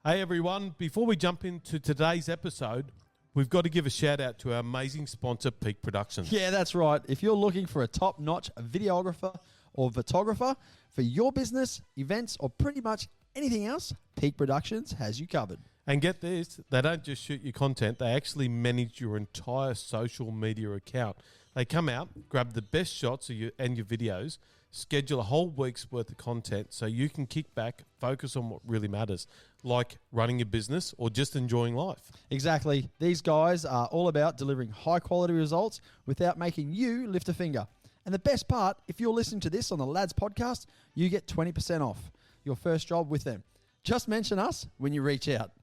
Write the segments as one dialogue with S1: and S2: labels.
S1: Hey everyone, before we jump into today's episode, we've got to give a shout out to our amazing sponsor, Peak Productions.
S2: Yeah, that's right. If you're looking for a top-notch videographer or photographer for your business, events, or pretty much anything else, Peak Productions has you covered.
S1: And get this, they don't just shoot your content, they actually manage your entire social media account. They come out, grab the best shots of you and your videos, schedule a whole week's worth of content so you can kick back, focus on what really matters, like running your business or just enjoying life.
S2: Exactly. These guys are all about delivering high-quality results without making you lift a finger. And the best part, if you're listening to this on the Lads podcast, you get 20% off your first job with them. Just mention us when you reach out.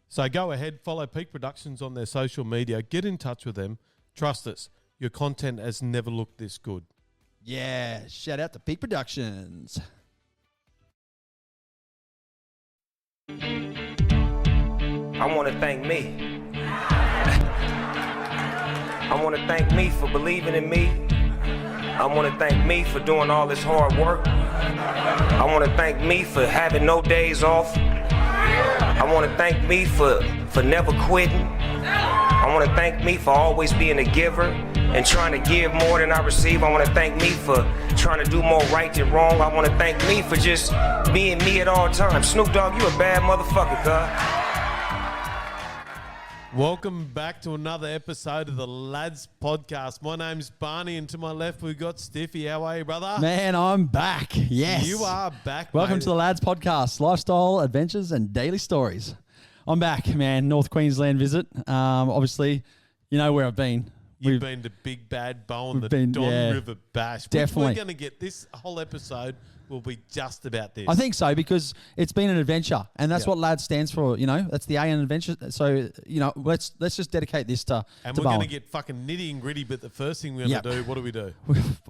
S1: So go ahead, follow Peak Productions on their social media, get in touch with them. Trust us, your content has never looked this good.
S2: Yeah, shout out to Peak Productions.
S3: I want to thank me. I want to thank me for believing in me. I want to thank me for doing all this hard work. I want to thank me for having no days off. I want to thank me for never quitting. I want to thank me for always being a giver and trying to give more than I receive. I want to thank me for trying to do more right than wrong. I want to thank me for just being me at all times. Snoop Dogg, you a bad motherfucker, cuz.
S1: Welcome back to another episode of the Lads podcast. My name's Barney, and to my left we've got Stiffy. How are you, brother?
S2: Man, I'm back. Yes.
S1: You are back,
S2: Welcome
S1: mate.
S2: to the Lads podcast, lifestyle, adventures, and daily stories. I'm back, man. North Queensland visit. Obviously, you know where I've been.
S1: You've been to Big Bad Bowen, the
S2: been,
S1: Don
S2: yeah,
S1: River Bash.
S2: definitely.
S1: We're going to get this whole episode will be just about this.
S2: I think so, because it's been an adventure, and that's what Lads stands for. You know, that's the A in adventure. So, you know, let's just dedicate this to
S1: And
S2: to
S1: we're going
S2: Bowen.
S1: to get fucking nitty and gritty, but the first thing we're going to do, what do we do?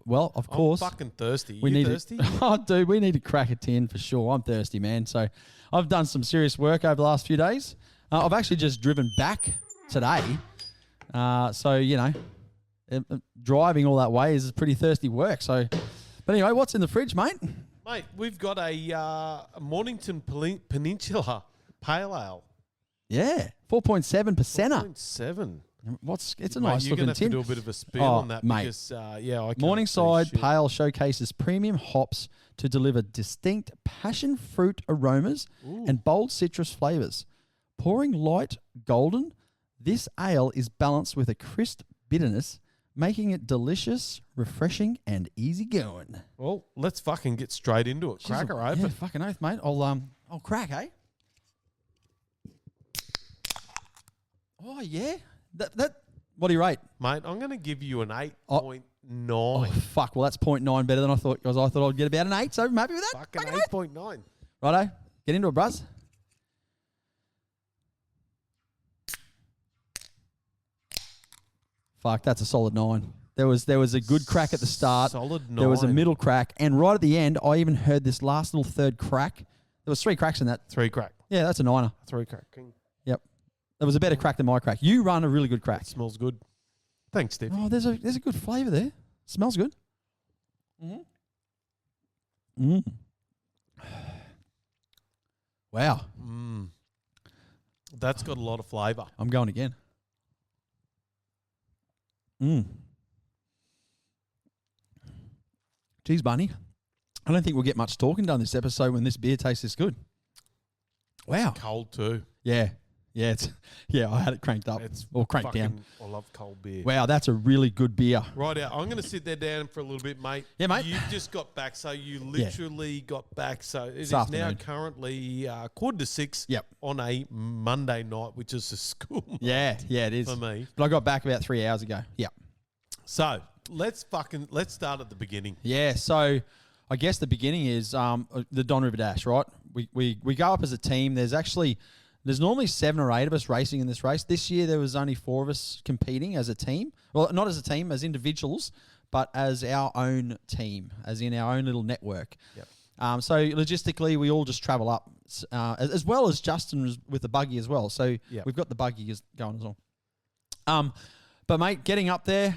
S2: Well, of course,
S1: I'm fucking thirsty.
S2: we
S1: you
S2: need
S1: thirsty?
S2: Oh, dude, we need to crack a tin for sure. I'm thirsty, man. So, I've done some serious work over the last few days. I've actually just driven back today. So, you know, driving all that way is pretty thirsty work. So, but anyway, what's in the fridge, mate?
S1: Mate, we've got a Mornington Peninsula Pale Ale.
S2: Yeah, 4.7%.
S1: 4.7.
S2: It's a
S1: Mate,
S2: nice
S1: you're
S2: looking
S1: going to have to
S2: tin.
S1: do a bit of a spiel
S2: Oh,
S1: on that
S2: mate.
S1: because, I can't
S2: Morningside
S1: see shit.
S2: Pale showcases premium hops to deliver distinct passion fruit aromas and bold citrus flavors. Pouring light golden, this ale is balanced with a crisp bitterness, making it delicious, refreshing, and easygoing.
S1: Well, let's fucking get straight into it. Crack her open.
S2: Yeah, fucking oath, mate. I'll crack, eh? Oh yeah. That. What do you rate?
S1: Mate, I'm going to give you an 8.9.
S2: Oh fuck. Well, that's 0.9 better than I thought, because I thought I'd get about an 8. So I'm happy with that.
S1: Fucking 8.9.
S2: Righto. Get into it, bruz. Fuck, that's a solid 9. There was a good crack at the start.
S1: Solid 9.
S2: There was a middle crack, and right at the end, I even heard this last little third crack. There was 3 cracks in that.
S1: 3 crack.
S2: Yeah, that's a 9er.
S1: 3 crack. King.
S2: Yep. That was a better crack than my crack. You run a really good crack.
S1: It smells good. Thanks, Steve.
S2: Oh, there's a good flavour there. Smells good. Wow.
S1: That's got a lot of flavour.
S2: I'm going again. Geez, Bunny. I don't think we'll get much talking done this episode when this beer tastes this good. Wow.
S1: Cold too.
S2: Yeah. Yeah, I had it cranked up.
S1: It's
S2: or cranked
S1: fucking,
S2: down.
S1: I love cold beer.
S2: Wow, that's a really good beer.
S1: Right out. I'm going to sit there down for a little bit, mate.
S2: Yeah, mate.
S1: You just got back, so you literally got back. So it is
S2: afternoon.
S1: now currently 5:45
S2: Yep.
S1: on a Monday night, which is a school night
S2: Yeah, it is.
S1: for me.
S2: But I got back about 3 hours ago. Yep.
S1: So let's start at the beginning.
S2: Yeah, so I guess the beginning is the Don River Dash, right? We go up as a team. There's normally 7 or 8 of us racing in this race. This year there was only 4 of us competing as a team. Well, not as a team, as individuals, but as our own team, as in our own little network.
S1: Yep.
S2: So logistically, we all just travel up, as well as Justin with the buggy as well. So we've got the buggy going as well. But mate, getting up there,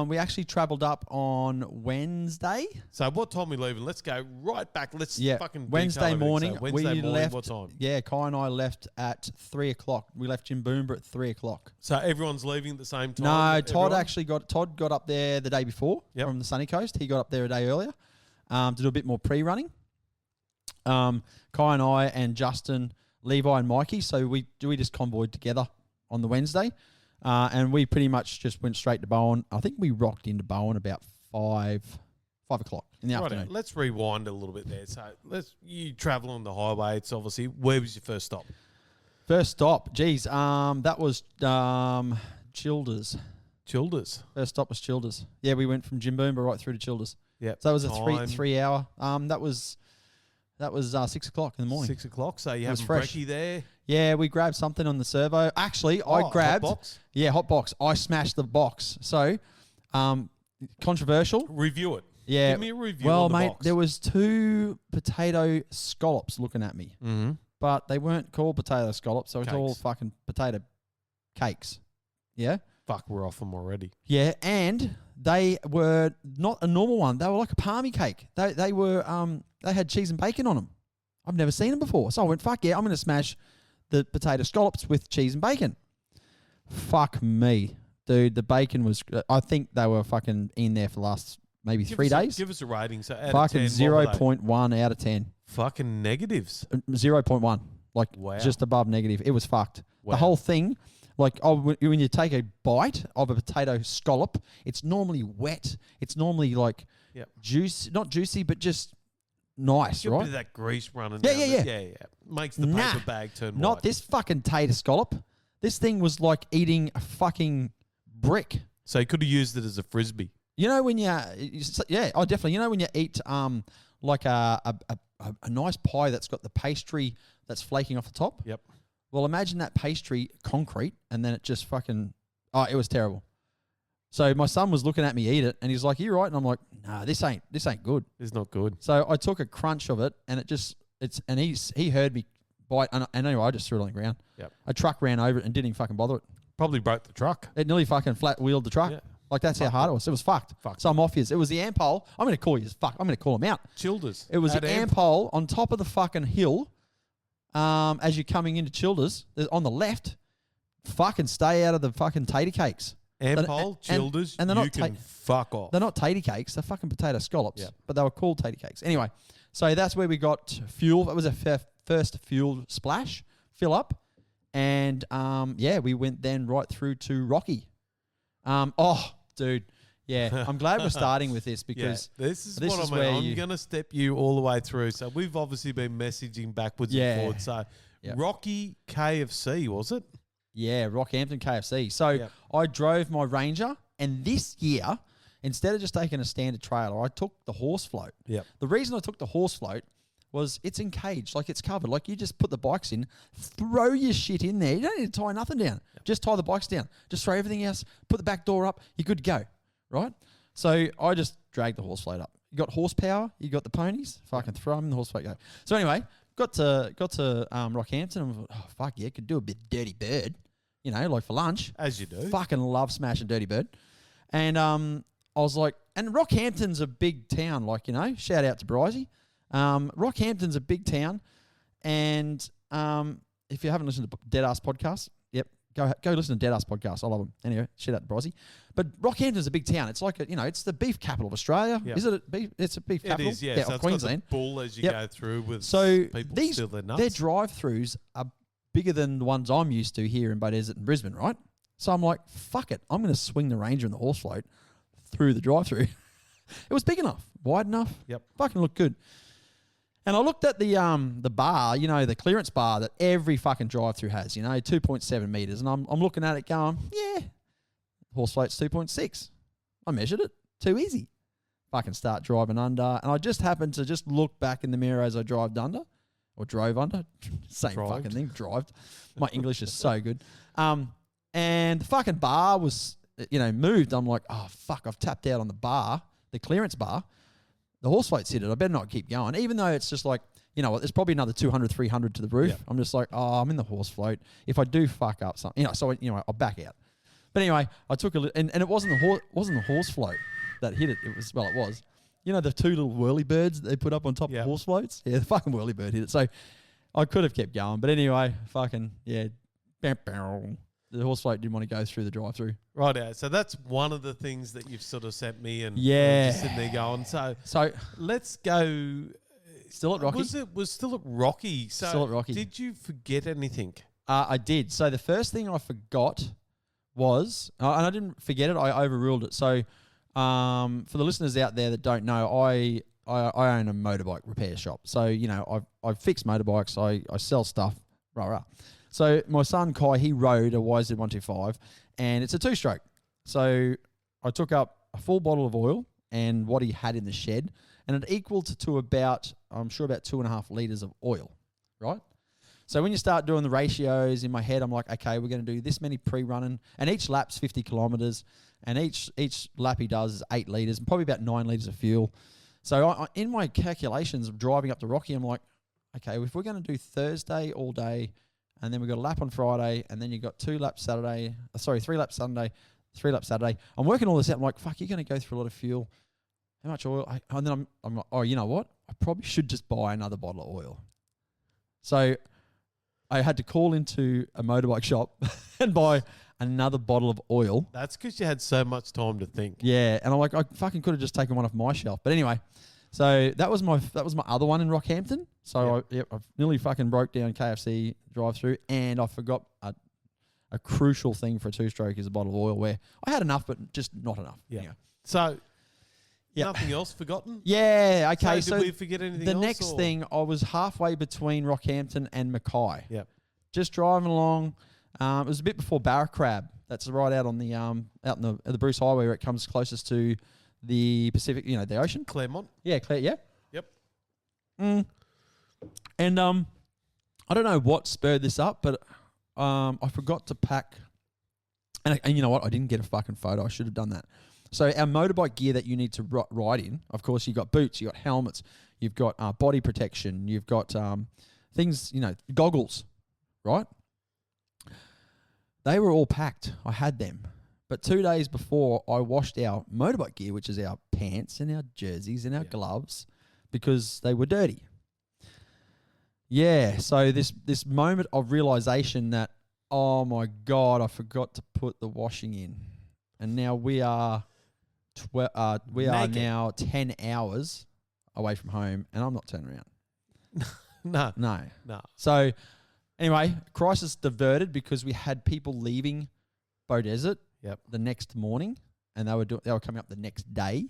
S2: we actually travelled up on Wednesday.
S1: So what time are we leaving? Let's go right back. Let's fucking
S2: Wednesday
S1: detail everything.
S2: morning.
S1: So Wednesday morning,
S2: left,
S1: what time?
S2: Yeah, Kai and I left at 3 o'clock. We left Jimboomba at 3 o'clock.
S1: So everyone's leaving at the same time?
S2: No, Todd
S1: everyone?
S2: Todd got up there the day before from the sunny coast. He got up there a day earlier to do a bit more pre-running. Kai and I and Justin, Levi and Mikey. So we just convoyed together on the Wednesday. And we pretty much just went straight to Bowen. I think we rocked into Bowen about 5 o'clock in the afternoon.
S1: Let's rewind a little bit there. So you travel on the highway. It's obviously, where was your first stop?
S2: First stop, geez, that was Childers.
S1: Childers.
S2: First stop was Childers. Yeah, we went from Jimboomba right through to Childers.
S1: Yeah.
S2: So that was a 3 hour. That was 6 o'clock in the morning.
S1: 6 o'clock. So you have
S2: fresh.
S1: brekkie there.
S2: Yeah, we grabbed something on the servo. Actually, I grabbed
S1: hot box?
S2: Yeah, hot box. I smashed the box. So, controversial.
S1: Review it.
S2: Yeah.
S1: Give me a review.
S2: Well,
S1: on the
S2: mate,
S1: box.
S2: there was 2 potato scallops looking at me, but they weren't called potato scallops. So it's all fucking potato cakes. Yeah.
S1: Fuck, we're off them already.
S2: Yeah, and they were not a normal one. They were like a palmy cake. They were they had cheese and bacon on them. I've never seen them before. So I went, fuck yeah, I'm going to smash the potato scallops with cheese and bacon. Fuck me, dude. The bacon was, I think they were fucking in there for the last maybe 3 days.
S1: Give us a rating. So out
S2: fucking
S1: of 10,
S2: 0.1 out of 10.
S1: Fucking negatives.
S2: 0.1. Like
S1: Wow.
S2: just above negative. It was fucked.
S1: Wow.
S2: The whole thing, like when you take a bite of a potato scallop, it's normally wet. It's normally like juice, not juicy, but just nice,
S1: Get
S2: right?
S1: a bit of that grease running
S2: Yeah,
S1: down.
S2: yeah,
S1: Yeah. Makes the paper bag turn white.
S2: Not this fucking tater scallop. This thing was like eating a fucking brick.
S1: So you could have used it as a frisbee.
S2: You know when definitely. You know when you eat like a nice pie that's got the pastry that's flaking off the top?
S1: Yep.
S2: Well, imagine that pastry concrete and then it just fucking, it was terrible. So my son was looking at me eat it and he's like, "You right?" And I'm like, "Nah, this ain't good."
S1: It's not good.
S2: So I took a crunch of it and he heard me bite and anyway, I just threw it on the ground.
S1: Yep.
S2: A truck ran over it and didn't even fucking bother it.
S1: Probably broke the truck.
S2: It nearly fucking flat wheeled the truck.
S1: Yeah.
S2: Like that's how hard it was. It was fucked.
S1: Fucked.
S2: So I'm off his. It was the Ampole. I'm going to call you. I'm going to call him out.
S1: Childers.
S2: It was
S1: At
S2: the Ampole on top of the fucking hill. As you're coming into Childers, on the left, fucking stay out of the fucking tater cakes.
S1: Ampole, Childers,
S2: and they're
S1: you
S2: not
S1: can fuck off.
S2: They're not tater cakes. They're fucking potato scallops.
S1: Yeah.
S2: But they were called tater cakes. Anyway, so that's where we got fuel. That was our first fuel splash, fill up. And, we went then right through to Rocky. Dude. Yeah, I'm glad we're starting with this because
S1: this is what I mean. I'm going to step you all the way through. So we've obviously been messaging backwards and forwards. So Rocky KFC, was it?
S2: Yeah, Rockhampton KFC. So I drove my Ranger, and this year, instead of just taking a standard trailer, I took the horse float.
S1: Yep.
S2: The reason I took the horse float was it's encaged, like it's covered. Like you just put the bikes in, throw your shit in there. You don't need to tie nothing down. Just tie the bikes down. Just throw everything else, put the back door up, you're good to go, right? So I just dragged the horse float up. You got horsepower, you got the ponies, fucking throw them in the horse float, go. So anyway, got to Rockhampton, and I thought, oh, fuck yeah, could do a bit of Dirty Bird, you know, like for lunch.
S1: As you do.
S2: Fucking love smashing Dirty Bird. And I was like, and Rockhampton's a big town, like, you know, shout out to Brizey. Rockhampton's a big town, and if you haven't listened to Dead Ass Podcast, go listen to Dead Ass Podcast. I love them. Anyway, shout out to Brizey. But Rockhampton's a big town. It's like it's the beef capital of Australia.
S1: Yep.
S2: Is it? It's a beef capital.
S1: It is, yeah. So
S2: of
S1: it's
S2: Queensland.
S1: got the bull as you go through with
S2: so
S1: people
S2: these,
S1: steal their nuts.
S2: Their drive-throughs are bigger than the ones I'm used to here in Bay Desert and Brisbane, right? So I'm like, fuck it. I'm going to swing the Ranger and the horse float through the drive-through. It was big enough, wide enough.
S1: Yep.
S2: Fucking looked good. And I looked at the bar, you know, the clearance bar that every fucking drive-through has, you know, 2.7 meters. And I'm looking at it going, yeah, horse float's 2.6. I measured it. Too easy. Fucking start driving under. And I just happened to just look back in the mirror as I drove under. Or drove under. Same fucking thing. Drove. My English is so good. And the fucking bar was, you know, moved. I'm like, oh, fuck, I've tapped out on the bar, the clearance bar. The horse float's hit it. I better not keep going. Even though it's just like, you know what, there's probably another 200, 300 to the roof. Yep. I'm just like, oh, I'm in the horse float. If I do fuck up something, you know, so, you know, I'll back out. But anyway, I took and it wasn't the horse float that hit it. It was. You know the two little whirly birds that they put up on top of horse floats? Yeah, the fucking whirly bird hit it. So I could have kept going. But anyway, fucking, yeah. The horse float didn't want to go through the drive-through.
S1: Right, so that's one of the things that you've sort of sent me, and
S2: yeah,
S1: just sitting there going. So let's go.
S2: Still at Rocky.
S1: Was still at Rocky. So
S2: still at Rocky.
S1: Did you forget anything?
S2: I did. So the first thing I forgot was, and I didn't forget it. I overruled it. So for the listeners out there that don't know, I own a motorbike repair shop. So I fix motorbikes. I sell stuff. Rah. So my son Kai, he rode a YZ125, and it's a 2-stroke. So I took up a full bottle of oil and what he had in the shed, and it equaled to about 2.5 litres of oil, right? So when you start doing the ratios in my head, I'm like, okay, we're going to do this many pre-running, and each lap's 50 kilometres, and each lap he does is 8 litres, and probably about 9 litres of fuel. So in my calculations of driving up to Rocky, I'm like, okay, if we're going to do Thursday all day, and then we've got a lap on Friday, and then you've got 3 laps Sunday, 3 laps Saturday. I'm working all this out. I'm like, fuck, you're going to go through a lot of fuel. How much oil? And then I'm like, oh, you know what? I probably should just buy another bottle of oil. So I had to call into a motorbike shop and buy another bottle of oil.
S1: That's because you had so much time to think.
S2: Yeah, and I'm like, I fucking could have just taken one off my shelf. But anyway, so that was my other one in Rockhampton. So I nearly fucking broke down KFC drive-through, and I forgot a crucial thing for a 2-stroke is a bottle of oil, where I had enough, but just not enough.
S1: Yeah.
S2: Anyway.
S1: So nothing else forgotten?
S2: Yeah. Okay.
S1: So did we forget anything else?
S2: The next thing, I was halfway between Rockhampton and Mackay.
S1: Yep.
S2: Just driving along. It was a bit before Barracrab. That's right out on the out in the Bruce Highway, where it comes closest to the Pacific, the ocean.
S1: Claremont.
S2: Yeah, yeah.
S1: Yep.
S2: And I don't know what spurred this up, but I forgot to pack. And you know what? I didn't get a fucking photo. I should have done that. So our motorbike gear that you need to ride in, of course, you've got boots, you've got helmets, you've got body protection, you've got things, goggles, right? They were all packed. I had them. But 2 days before, I washed our motorbike gear, which is our pants and our jerseys and our gloves, because they were dirty. Yeah, so this moment of realization that, oh my God, I forgot to put the washing in. And now we are now 10 hours away from home, and I'm not turning around. No. So anyway, crisis diverted because we had people leaving Bow Desert the next morning, and they were coming up the next day.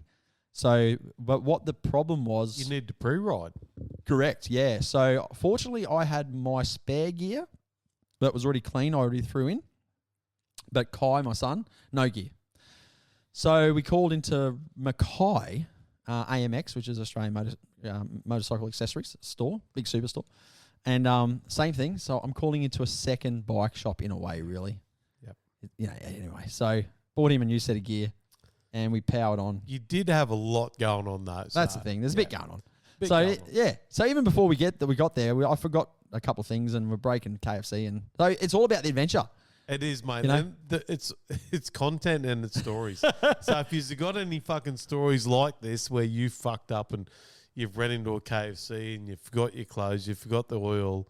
S2: So, but what the problem was,
S1: you need to pre-ride.
S2: Correct, yeah. So fortunately, I had my spare gear that was already clean. I already threw in, but Kai, my son, no gear. So we called into Mackay AMX, which is Australian motorcycle accessories store, big superstore, and same thing. So I'm calling into a second bike shop in a way, really. Yep. Anyway, so bought him a new set of gear, and we powered on.
S1: You did have a lot going on though.
S2: That's the thing. There's a bit going on. So even before we got there, I forgot a couple of things, and we're breaking KFC, and so it's all about the adventure.
S1: It is, mate. It's content and it's stories. So if you've got any fucking stories like this where you fucked up and you've ran into a KFC and you forgot your clothes, you forgot the oil,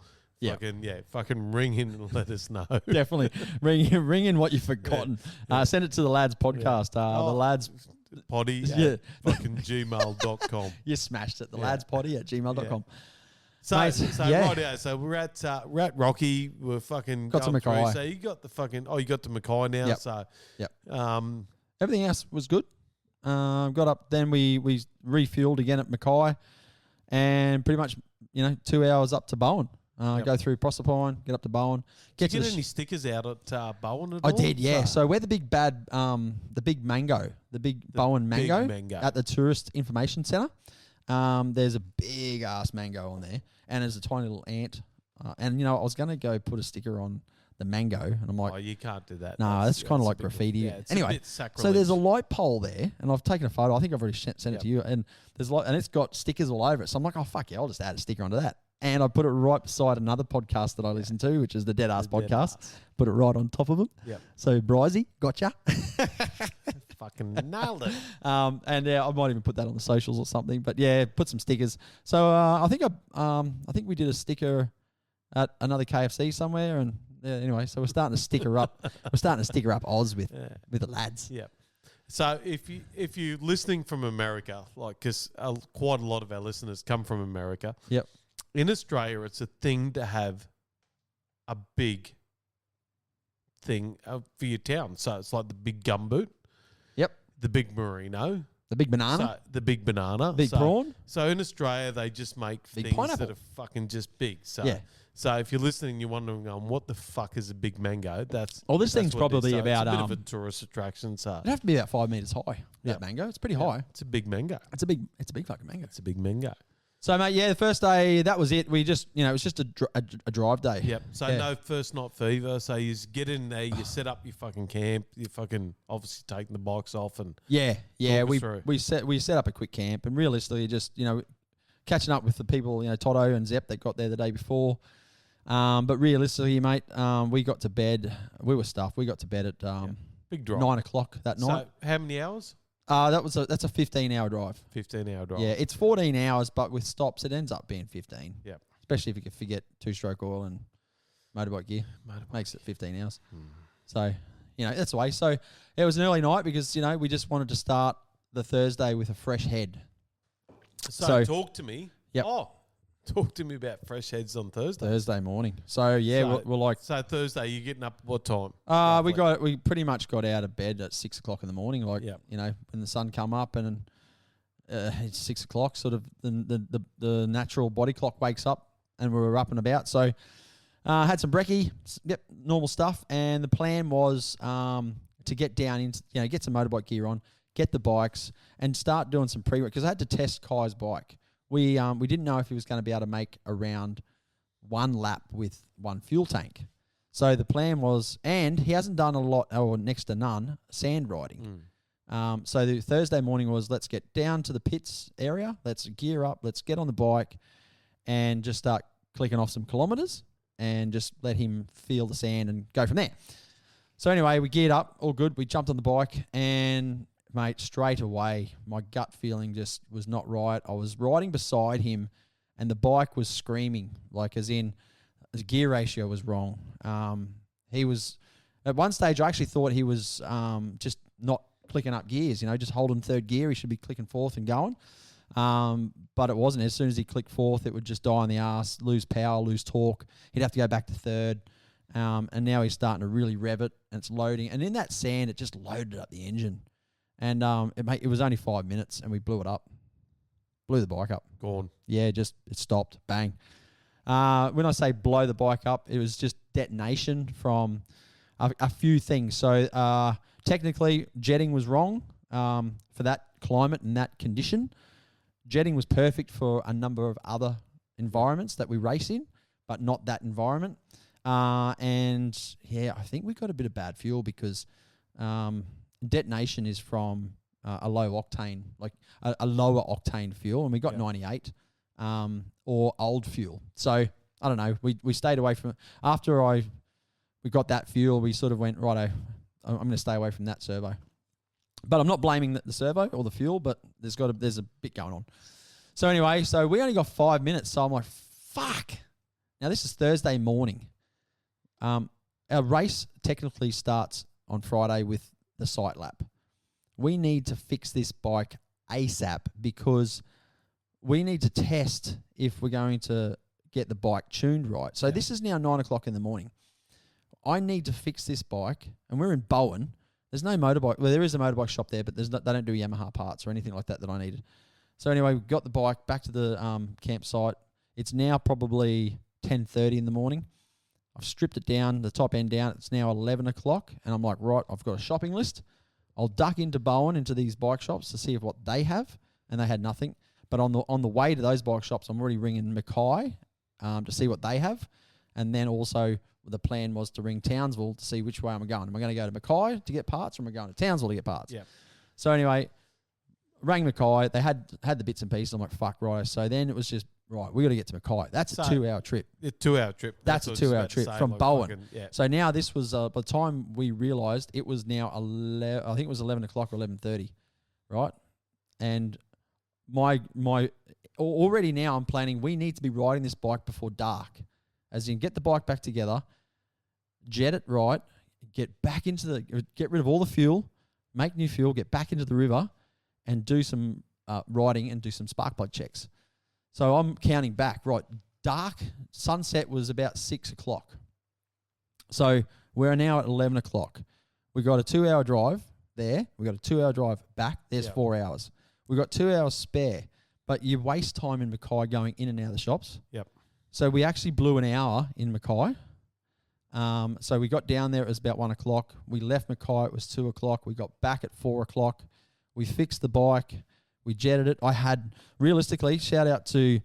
S1: fucking ring in and let us know.
S2: Definitely. ring in what you've forgotten. Send it to the Lads podcast. The Lads
S1: Potty at fucking gmail.com.
S2: You smashed it. The Lads Potty at gmail.com.
S1: So we're at Rocky. We're fucking
S2: got to Mackay.
S1: So you got the fucking you got to Mackay now.
S2: Yep.
S1: So
S2: everything else was good. Got up, then we refueled again at Mackay, and pretty much 2 hours up to Bowen. Go through Proserpine, get up to Bowen.
S1: Did you get any stickers out at Bowen at all?
S2: I did, yeah. So we're the big Bowen Mango at the Tourist Information Centre. There's a big ass mango on there, and there's a tiny little ant. And I was going to go put a sticker on the mango, and I'm like,
S1: oh, you can't do that.
S2: No, that's kind of like graffiti. Anyway, so there's a light pole there, and I've taken a photo. I think I've already sent it to you, and there's and it's got stickers all over it. So I'm like, oh fuck yeah, I'll just add a sticker onto that. and I put it right beside another podcast that I listen to, which is the Dead Ass podcast. Put it right on top of them.
S1: Yep.
S2: So, Brizey, gotcha.
S1: Fucking nailed it.
S2: And I might even put that on the socials or something. But yeah, put some stickers. So I think we did a sticker at another KFC somewhere, and anyway, so we're starting to sticker up. We're starting to sticker up Oz with the lads.
S1: Yeah. So if you're listening from America, like, because quite a lot of our listeners come from America.
S2: Yep.
S1: In Australia, it's a thing to have a big thing for your town. So it's like the big gumboot.
S2: Yep.
S1: The big merino.
S2: The big banana.
S1: So the big banana.
S2: Big prawn.
S1: So in Australia, they just make
S2: Big
S1: things
S2: pineapple.
S1: that are fucking just big. So
S2: Yeah.
S1: So if you're listening, you're wondering, what the fuck is a big mango?
S2: This
S1: that's
S2: thing's
S1: what it is.
S2: probably
S1: So
S2: about
S1: it's a bit of a tourist attraction. So
S2: it'd have to be about 5 meters high.
S1: Yeah.
S2: That mango. It's pretty high.
S1: it's a big mango.
S2: It's a big fucking mango.
S1: It's a big mango.
S2: So mate, yeah, the first day that was it. We just, it was just a drive day.
S1: Yep. So
S2: Yeah.
S1: no first night fever. So you just get in there, you set up your fucking camp, you fucking obviously taking the bikes off and
S2: Yeah.
S1: Talk us through.
S2: We set up a quick camp, and realistically, just catching up with the people, Toto and Zep that got there the day before. But realistically, mate, we got to bed. We were stuffed. We got to bed at
S1: big drive.
S2: 9 o'clock that night.
S1: So how many hours?
S2: That's a 15-hour drive.
S1: 15-hour drive.
S2: Yeah, it's 14 hours, but with stops, it ends up being 15.
S1: Yep.
S2: Especially if you can forget two-stroke oil and motorbike gear. Makes it 15 hours. So, that's the way. So, it was an early night because, we just wanted to start the Thursday with a fresh head.
S1: So talk to me.
S2: Yep.
S1: Talk to me about fresh heads on Thursday.
S2: Thursday morning. So, yeah,
S1: So-
S2: we're like...
S1: So Thursday, you're getting up at what time?
S2: We pretty much got out of bed at 6 o'clock in the morning. Like,
S1: Yep.
S2: when the sun come up and it's 6 o'clock, sort of the natural body clock wakes up and we were up and about. So, had some brekkie, normal stuff. And the plan was to get down into, get some motorbike gear on, get the bikes and start doing some pre-work because I had to test Kai's bike. We didn't know if he was going to be able to make around one lap with one fuel tank. So the plan was, and he hasn't done a lot or next to none sand riding. So the Thursday morning was, let's get down to the pits area, let's gear up, let's get on the bike and just start clicking off some kilometres and just let him feel the sand and go from there. So anyway, we geared up, all good. We jumped on the bike and, mate, straight away, my gut feeling just was not right. I was riding beside him and the bike was screaming, like as in his gear ratio was wrong. He was, at one stage, I actually thought he was just not clicking up gears, just holding third gear. He should be clicking fourth and going. But it wasn't. As soon as he clicked fourth, it would just die on the arse, lose power, lose torque. He'd have to go back to third. And now he's starting to really rev it and it's loading. And in that sand, it just loaded up the engine. And it was only 5 minutes and we blew it up. Blew the bike up.
S1: Gone.
S2: Yeah, it stopped. Bang. When I say blow the bike up, it was just detonation from a few things. So technically, jetting was wrong for that climate and that condition. Jetting was perfect for a number of other environments that we race in, but not that environment. And yeah, I think we got a bit of bad fuel because detonation is from a low octane, like a lower octane fuel, and we got 98 or old fuel. So I don't know. We stayed away from it. After we got that fuel, we sort of went, righto, I'm going to stay away from that servo. But I'm not blaming the servo or the fuel, but there's a bit going on. So anyway, we only got 5 minutes, so I'm like, fuck. Now this is Thursday morning. Our race technically starts on Friday with the sight lap. We need to fix this bike ASAP because we need to test if we're going to get the bike tuned right. So this is now 9 o'clock in the morning. I need to fix this bike, and we're in Bowen. There's no motorbike. Well, there is a motorbike shop there, but they don't do Yamaha parts or anything like that I needed. So anyway, we got the bike back to the campsite. It's now probably 10:30 in the morning. I've stripped it down, the top end down. It's now 11 o'clock, and I'm like, right, I've got a shopping list. I'll duck into Bowen, into these bike shops to see if what they have, and they had nothing. But on the way to those bike shops, I'm already ringing Mackay to see what they have, and then also the plan was to ring Townsville to see which way I'm going. Am I going to go to Mackay to get parts, or am I going to Townsville to get parts?
S1: Yeah.
S2: So anyway, rang Mackay. They had the bits and pieces. I'm like, fuck, right. So then it was just right, we got to get to Mackay. That's a 2-hour trip.
S1: A 2-hour trip.
S2: That's a
S1: what I was
S2: 2-hour
S1: about to
S2: trip
S1: say,
S2: from
S1: like
S2: Bowen.
S1: fucking- yeah.
S2: So now this was, by the time we realised, it was now, I think it was 11 o'clock or 11:30, right? And already now I'm planning, we need to be riding this bike before dark. As in, get the bike back together, jet it right, get rid of all the fuel, make new fuel, get back into the river, and do some riding and do some spark plug checks. So I'm counting back. Right, dark, sunset was about 6 o'clock. So we're now at 11 o'clock. We got a 2-hour drive there. We got a 2-hour drive back. There's 4 hours. We got 2 hours spare, but you waste time in Mackay going in and out of the shops.
S1: Yep.
S2: So we actually blew an hour in Mackay. So we got down there, it was about 1 o'clock. We left Mackay, it was 2 o'clock. We got back at 4 o'clock. We fixed the bike. We jetted it. I had, realistically, shout out to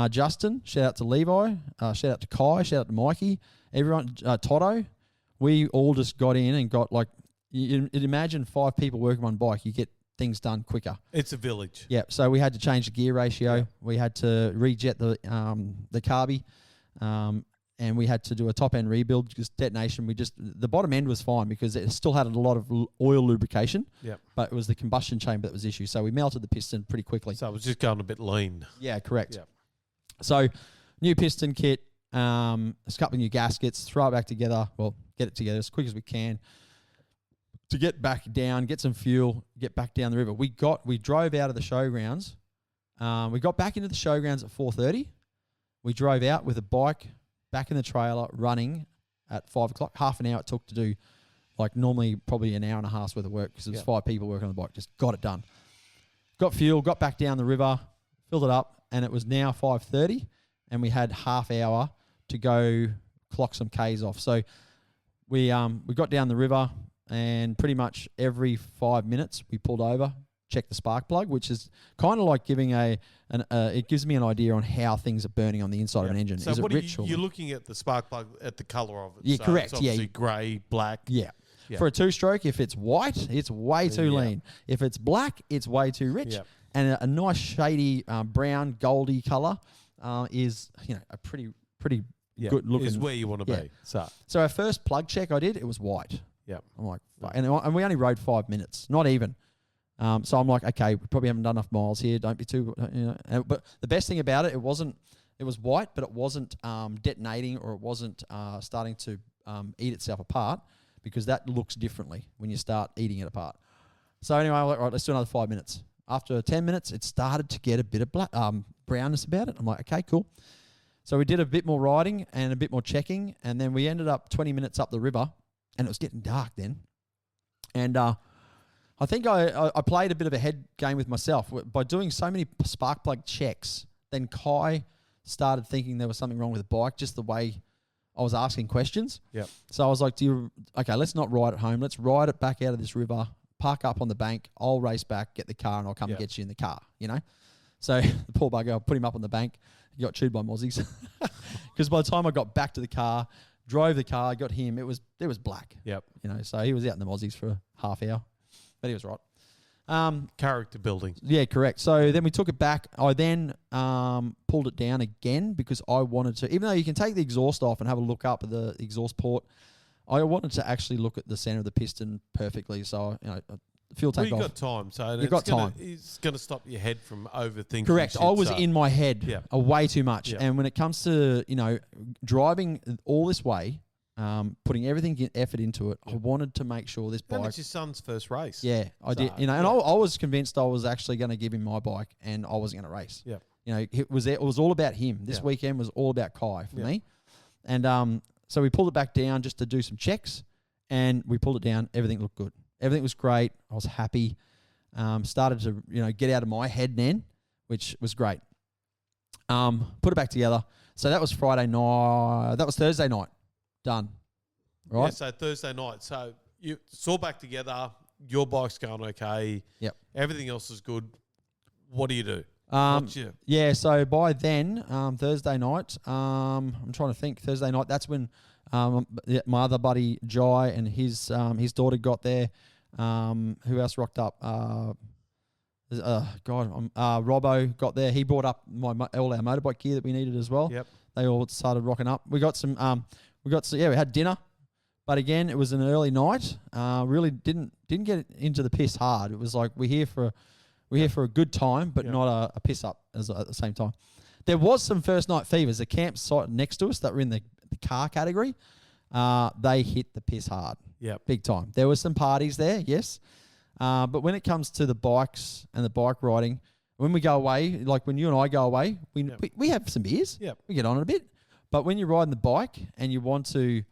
S2: Justin, shout out to Levi, shout out to Kai, shout out to Mikey, everyone, Toto. We all just got in and got like, you'd imagine 5 people working on one bike, you get things done quicker.
S1: It's a village.
S2: Yeah, so we had to change the gear ratio.
S1: Yeah.
S2: We had to rejet the carby, and we had to do a top end rebuild because detonation. The bottom end was fine because it still had a lot of oil lubrication.
S1: Yep.
S2: But it was the combustion chamber that was the issue. So we melted the piston pretty quickly.
S1: So it was just going a bit lean.
S2: Yeah, correct.
S1: Yep.
S2: So new piston kit, a couple of new gaskets, throw it back together. Well, get it together as quick as we can. To get back down, get some fuel, get back down the river. We drove out of the showgrounds. We got back into the showgrounds at 4:30. We drove out with a bike, back in the trailer, running at 5 o'clock. Half an hour it took to do, like normally probably an hour and a half's worth of work because there was 5 people working on the bike. Just got it done. Got fuel, got back down the river, filled it up, and it was now 5:30, and we had half hour to go clock some Ks off. So we got down the river. And pretty much every 5 minutes we pulled over, checked the spark plug, which is kind of like giving it gives me an idea on how things are burning on the inside of an engine.
S1: So
S2: is it
S1: what
S2: rich or
S1: you're looking at the spark plug at the colour of it.
S2: Yeah,
S1: so
S2: correct.
S1: It's obviously grey, black.
S2: Yeah.
S1: Yeah.
S2: For a 2-stroke, if it's white, it's way too lean. If it's black, it's way too rich.
S1: Yeah.
S2: And a nice shady brown, goldy colour is a pretty good looking.
S1: Is where you want to be. So
S2: our first plug check I did, it was white.
S1: yeah.
S2: I'm like, fuck. And we only rode 5 minutes, not even. So I'm like, okay, we probably haven't done enough miles here. Don't be too, But the best thing about it, it was white, but it wasn't detonating or it wasn't starting to eat itself apart because that looks differently when you start eating it apart. So anyway, I'm like, right, let's do another 5 minutes. After 10 minutes, it started to get a bit of brownness about it. I'm like, okay, cool. So we did a bit more riding and a bit more checking, and then we ended up 20 minutes up the river. And it was getting dark then. And I think I played a bit of a head game with myself. By doing so many spark plug checks, then Kai started thinking there was something wrong with the bike, just the way I was asking questions.
S1: Yep.
S2: So I was like, let's not ride it home. Let's ride it back out of this river, park up on the bank. I'll race back, get the car, and I'll come and get you in the car, So the poor bugger, I put him up on the bank. He got chewed by mozzies. Because by the time I got back to the car, drove the car, got him. It was black.
S1: Yep.
S2: So he was out in the mozzies for a half hour, but he was right.
S1: Character building.
S2: Yeah, correct. So then we took it back. I then pulled it down again because I wanted to, even though you can take the exhaust off and have a look up at the exhaust port, I wanted to actually look at the center of the piston perfectly. So fuel tank
S1: Well,
S2: off.
S1: you've got time, so
S2: You've got time.
S1: It's going to stop your head from overthinking.
S2: Correct.
S1: shit,
S2: I was
S1: so-
S2: in my head way too much.
S1: Yeah.
S2: And when it comes to, driving all this way, putting everything effort into it, I wanted to make sure this
S1: And
S2: bike.
S1: it's your son's first race.
S2: Yeah, I did.
S1: So,
S2: And I was convinced I was actually going to give him my bike and I wasn't going to race.
S1: Yeah.
S2: It was all about him. This weekend was all about Kai for me. And so we pulled it back down just to do some checks, and we pulled it down. Everything looked good. Everything was great. I was happy. Started to get out of my head then, which was great. Put it back together. So that was Friday night. That was Thursday night. Done. Right.
S1: Yeah, so Thursday night. So it's all back together. Your bike's going okay.
S2: Yep.
S1: Everything else is good. What do you do?
S2: Yeah, so by then, Thursday night, I'm trying to think. Thursday night, that's when my other buddy Jai and his daughter got there. Who else rocked up? Robbo got there. He brought up all our motorbike gear that we needed as well.
S1: Yep.
S2: They all started rocking up. We got some. We had dinner, but again, it was an early night. Really didn't get into the piss hard. It was like we're here for a good time, but not a piss up at the same time. There was some first night fevers. The campsite next to us that were in the car category, they hit the piss hard.
S1: Yeah,
S2: big time. There were some parties there, yes. But when it comes to the bikes and the bike riding, when we go away, like when you and I go away, we have some beers.
S1: Yep.
S2: We get on it a bit. But when you're riding the bike and you want to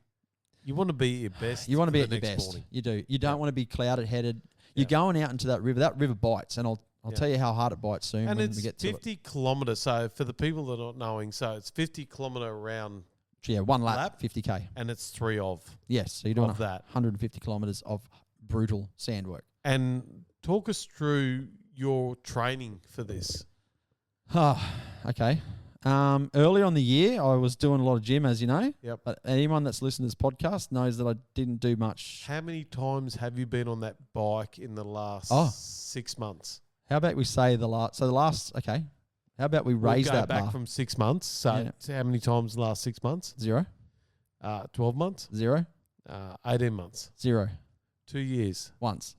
S1: be at your best.
S2: You want to be at your
S1: next
S2: best.
S1: morning.
S2: You do. You don't want to be clouded headed. You're going out into that river. That river bites, and I'll tell you how hard it bites soon
S1: And
S2: when
S1: it's
S2: we get to
S1: 50 kilometres. So for the people that are not knowing, so it's 50 kilometre around.
S2: Yeah, one lap, 50k.
S1: And it's 3 of.
S2: Yes, so you're doing
S1: that
S2: 150 kilometres of brutal sand work.
S1: And talk us through your training for this.
S2: Okay. Early on the year, I was doing a lot of gym, as you know.
S1: Yep.
S2: But anyone that's listened to this podcast knows that I didn't do much.
S1: How many times have you been on that bike in the last 6 months?
S2: How about we say okay. How about we raise that bar?
S1: Back from 6 months. So how many times in the last 6 months?
S2: 0.
S1: 12 months?
S2: 0.
S1: 18 months?
S2: 0.
S1: 2 years?
S2: Once.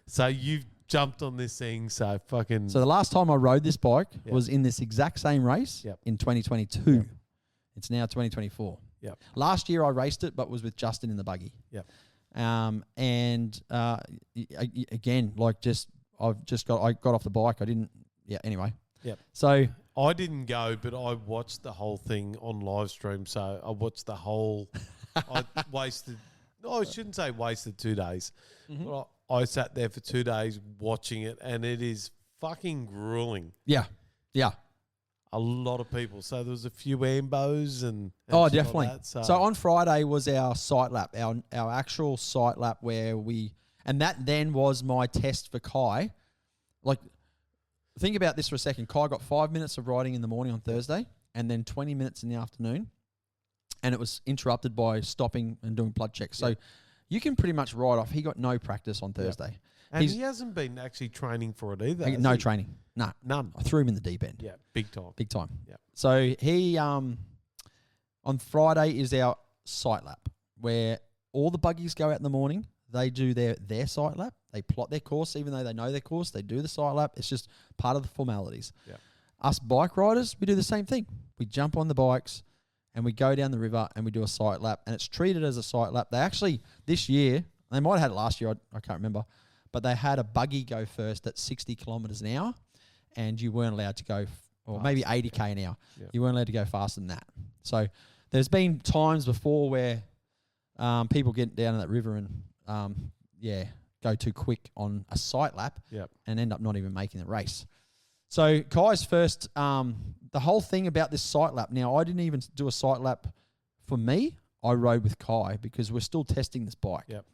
S1: So you've jumped on this thing, so fucking...
S2: So the last time I rode this bike was in this exact same race in 2022.
S1: Yep.
S2: It's now 2024.
S1: Yep.
S2: Last year I raced it, but was with Justin in the buggy.
S1: Yep.
S2: Again, like I got off the bike. I didn't... Yeah, anyway.
S1: Yep.
S2: So...
S1: I didn't go, but I watched the whole thing on live stream, so I watched the whole... I shouldn't say wasted 2 days.
S2: Mm-hmm.
S1: But I sat there for 2 days watching it, and it is fucking grueling.
S2: Yeah.
S1: A lot of people. So there was a few ambos and
S2: definitely.
S1: Like that,
S2: so on Friday was our site lap, our actual site lap and that then was my test for Kai. Like, think about this for a second. Kai got 5 minutes of riding in the morning on Thursday, and then 20 minutes in the afternoon. And it was interrupted by stopping and doing blood checks. So you can pretty much ride off. He got no practice on Thursday.
S1: And he hasn't been actually training for it either.
S2: No training. No.
S1: None.
S2: I threw him in the deep end.
S1: Yeah, big time.
S2: Big time.
S1: Yeah.
S2: So he, on Friday is our site lap where all the buggies go out in the morning. They do their site lap. They plot their course, even though they know their course. They do the site lap. It's just part of the formalities. Yeah. Us bike riders, we do the same thing. We jump on the bikes, and we go down the river and we do a site lap, and it's treated as a site lap. They actually, this year, they might have had it last year, I can't remember, but they had a buggy go first at 60 kilometres an hour, and you weren't allowed to go, or maybe 80k an hour. Yeah. You weren't allowed to go faster than that. So there's been times before where people get down in that river and, go too quick on a site lap and end up not even making the race. So Kai's first, the whole thing about this site lap. Now, I didn't even do a site lap for me. I rode with Kai because we're still testing this bike.
S1: Yep.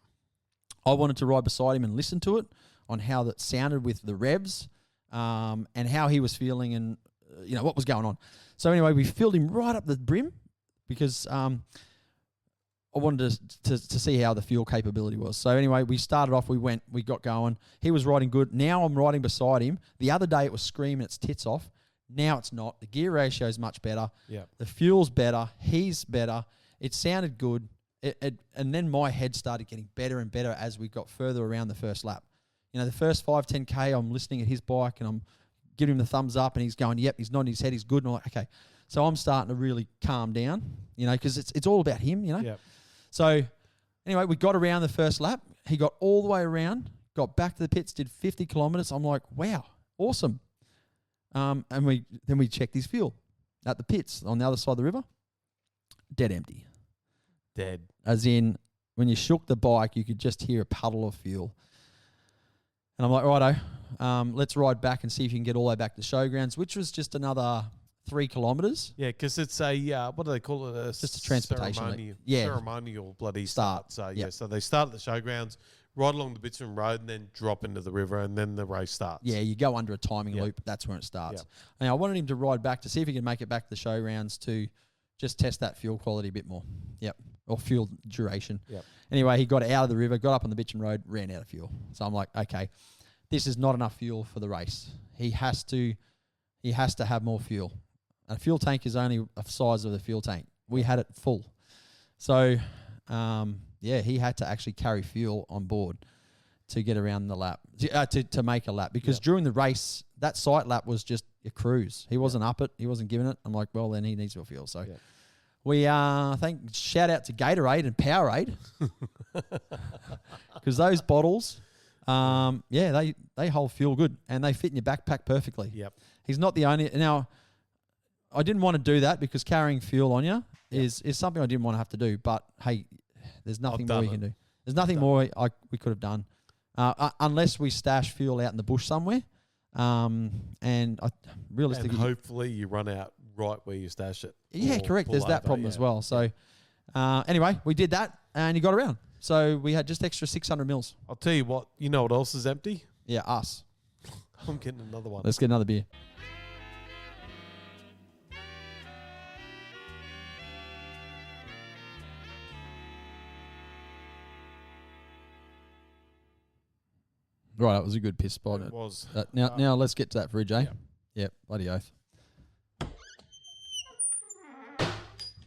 S2: I wanted to ride beside him and listen to it on how that sounded with the revs and how he was feeling and, what was going on. So anyway, we filled him right up the brim because I wanted to see how the fuel capability was. So anyway, we started off, we got going. He was riding good. Now I'm riding beside him. The other day it was screaming its tits off. Now it's not. The gear ratio is much better.
S1: Yeah. The
S2: fuel's better. He's better. It sounded good. And then my head started getting better and better as we got further around the first lap. The first 5-10K, I'm listening at his bike and I'm giving him the thumbs up and he's going, yep, he's nodding his head, he's good. And I'm like, okay. So I'm starting to really calm down, because it's all about him,
S1: Yep.
S2: So anyway, we got around the first lap. He got all the way around, got back to the pits, did 50 kilometres. I'm like, wow, awesome. And we checked his fuel at the pits on the other side of the river. Dead empty.
S1: Dead.
S2: As in, when you shook the bike, you could just hear a puddle of fuel. And I'm like, righto, let's ride back and see if you can get all the way back to the showgrounds, which was just another 3 kilometres.
S1: Yeah, because it's a, what do they call it?
S2: Just a transportation.
S1: Ceremonial bloody start. So, so they start at the showgrounds, ride along the Bitumen Road, and then drop into the river, and then the race starts.
S2: Yeah, you go under a timing loop. That's when it starts. Now, I wanted him to ride back to see if he could make it back to the showgrounds to just test that fuel quality a bit more. Yep. Or fuel duration.
S1: Yep.
S2: Anyway, he got out of the river, got up on the Bitumen Road, ran out of fuel. So I'm like, okay. this is not enough fuel for the race. He has to have more fuel. A fuel tank is only the size of the fuel tank. We had it full. So, he had to actually carry fuel on board to get around the lap, to make a lap. Because during the race, that sight lap was just a cruise. He wasn't up it. He wasn't giving it. I'm like, well, then he needs more fuel. So we shout out to Gatorade and Powerade. Because those bottles, they hold fuel good. And they fit in your backpack perfectly.
S1: Yep.
S2: He's not the only... Now, I didn't want to do that because carrying fuel on you is something I didn't want to have to do. But, hey, there's nothing more you can do. There's nothing more we could have done. Unless we stash fuel out in the bush somewhere. And hopefully you run out right where you stash it. Yeah, correct. There's that problem as well. So, anyway, we did that and he got around. So we had just extra 600 mils.
S1: I'll tell you what, you know what else is empty?
S2: Yeah, us.
S1: I'm getting another one.
S2: Let's get another beer. Right, that was a good piss spot.
S1: It was.
S2: Now let's get to that fridge, eh? Yep, bloody oath.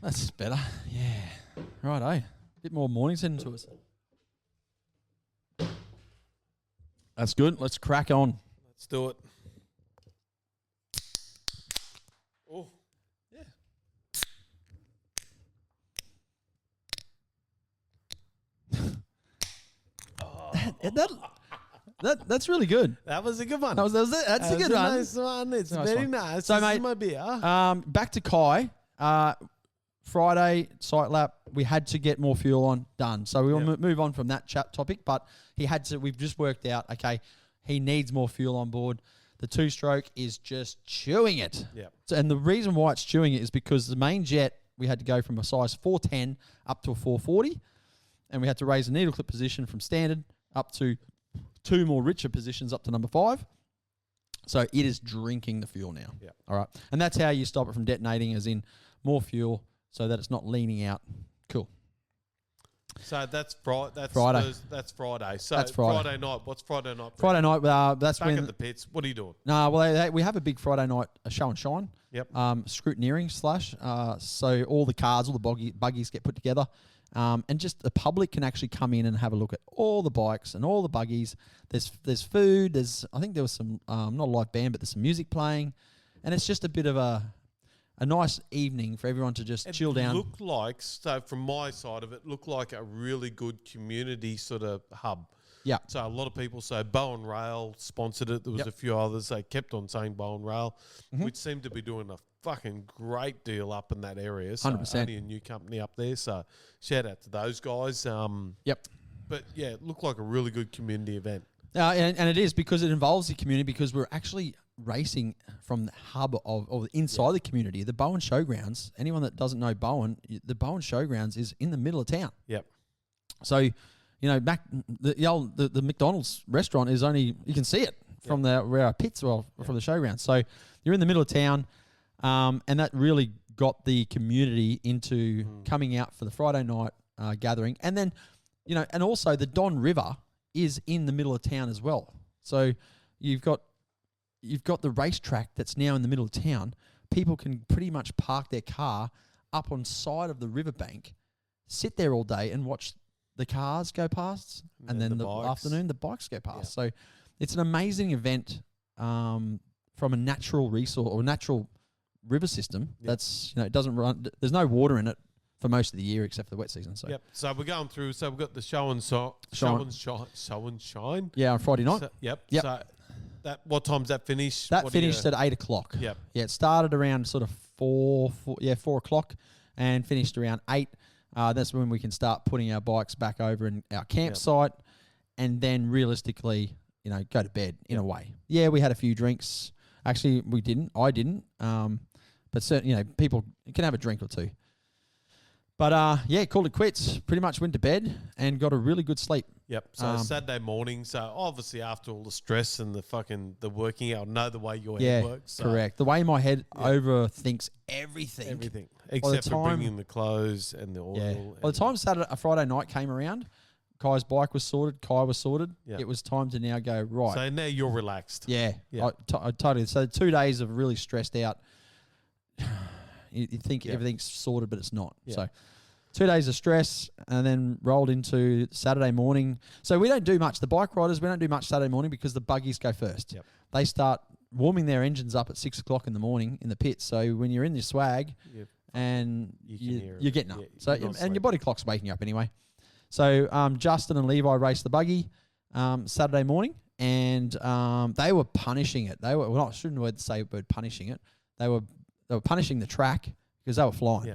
S2: That's better. Yeah. Right, bit more morning send to us. That's good. Let's crack on.
S1: Let's do it. Oh, yeah.
S2: That's really good.
S1: That was a good one.
S2: That's a good one.
S1: Nice one. It's very nice.
S2: So,
S1: this
S2: mate,
S1: is my beer.
S2: Back to Kai. Friday sight lap. We had to get more fuel on. Done. So we will move on from that topic. But he had to. We've just worked out. Okay, he needs more fuel on board. The 2-stroke is just chewing it.
S1: Yeah.
S2: So, and the reason why it's chewing it is because the main jet we had to go from a size 410 up to a 440, and we had to raise the needle clip position from standard up to 2 more richer positions up to number 5. So it is drinking the fuel now.
S1: Yeah.
S2: All right. And that's how you stop it from detonating, as in more fuel so that it's not leaning out. Cool.
S1: So that's Friday. That's Friday. So
S2: that's Friday.
S1: Friday night. What's Friday night?
S2: Friday night, that's
S1: back
S2: when...
S1: at the pits. What are you doing?
S2: No, well, we have a big Friday night show and shine.
S1: Yep.
S2: Scrutineering / so all the cars, all the buggies get put together. And just the public can actually come in and have a look at all the bikes and all the buggies. There's food. I think there was some, not a live band, but there's some music playing. And it's just a bit of a nice evening for everyone to just chill down.
S1: It looked like, so from my side of it, looked like a really good community sort of hub.
S2: Yeah.
S1: So a lot of people, so Bowen Rail sponsored it. There was a few others. They kept on saying Bowen Rail, which seemed to be doing a fucking great deal up in that area. So
S2: 100%.
S1: Only a new company up there. So shout out to those guys.
S2: Yep.
S1: But yeah, it looked like a really good community event.
S2: And it is, because it involves the community, because we're actually racing from the hub of inside the community. The Bowen Showgrounds, anyone that doesn't know Bowen, the Bowen Showgrounds is in the middle of town.
S1: Yep.
S2: So, you know, the McDonald's restaurant is only, you can see it from where our pits are, from the showground. So you're in the middle of town, and that really got the community into coming out for the Friday night gathering. And then, you know, and also the Don River is in the middle of town as well. So you've got the racetrack that's now in the middle of town. People can pretty much park their car up on side of the riverbank, sit there all day and watch the cars go past, and then the afternoon the bikes go past. So it's an amazing event from a natural resource or natural river system. That's, you know, it doesn't run. There's no water in it for most of the year except for the wet season. So
S1: So we're going through. So we've got the show and shine.
S2: Yeah, on Friday night.
S1: So, So that, what time's that finish?
S2: That finished at 8 o'clock.
S1: Yep.
S2: Yeah, it started around sort of 4 o'clock and finished around 8. That's when we can start putting our bikes back over in our campsite, and then realistically, you know, go to bed in a way. Yeah, we had a few drinks. Actually, we didn't. I didn't. But certainly, you know, people can have a drink or two. But called it quits. Pretty much went to bed and got a really good sleep.
S1: Yep. So Saturday morning. So obviously after all the stress and the working out, know the way your head works. So
S2: correct. The way my head overthinks everything.
S1: Everything except for bringing the clothes and the oil.
S2: Yeah. By the time Friday night came around, Kai's bike was sorted. Kai was sorted.
S1: Yeah.
S2: It was time to now go, right.
S1: So now you're relaxed.
S2: Yeah.
S1: Yeah.
S2: I totally. So 2 days of really stressed out. You think
S1: Yeah.
S2: everything's sorted, but it's not.
S1: Yeah.
S2: So 2 days of stress, and then rolled into Saturday morning. So we don't do much. The bike riders, we don't do much Saturday morning because the buggies go first.
S1: Yep.
S2: They start warming their engines up at 6 o'clock in the morning in the pits. So when you're in your swag
S1: Yep.
S2: and
S1: You can hear
S2: you're
S1: it.
S2: getting up.
S1: Yeah,
S2: So
S1: you're not
S2: and
S1: sleeping.
S2: your body clock's waking up anyway. So Justin and Levi raced the buggy Saturday morning, and they were punishing it. They were, well, I shouldn't say the word punishing it. They were punishing the track because they were flying.
S1: Yeah.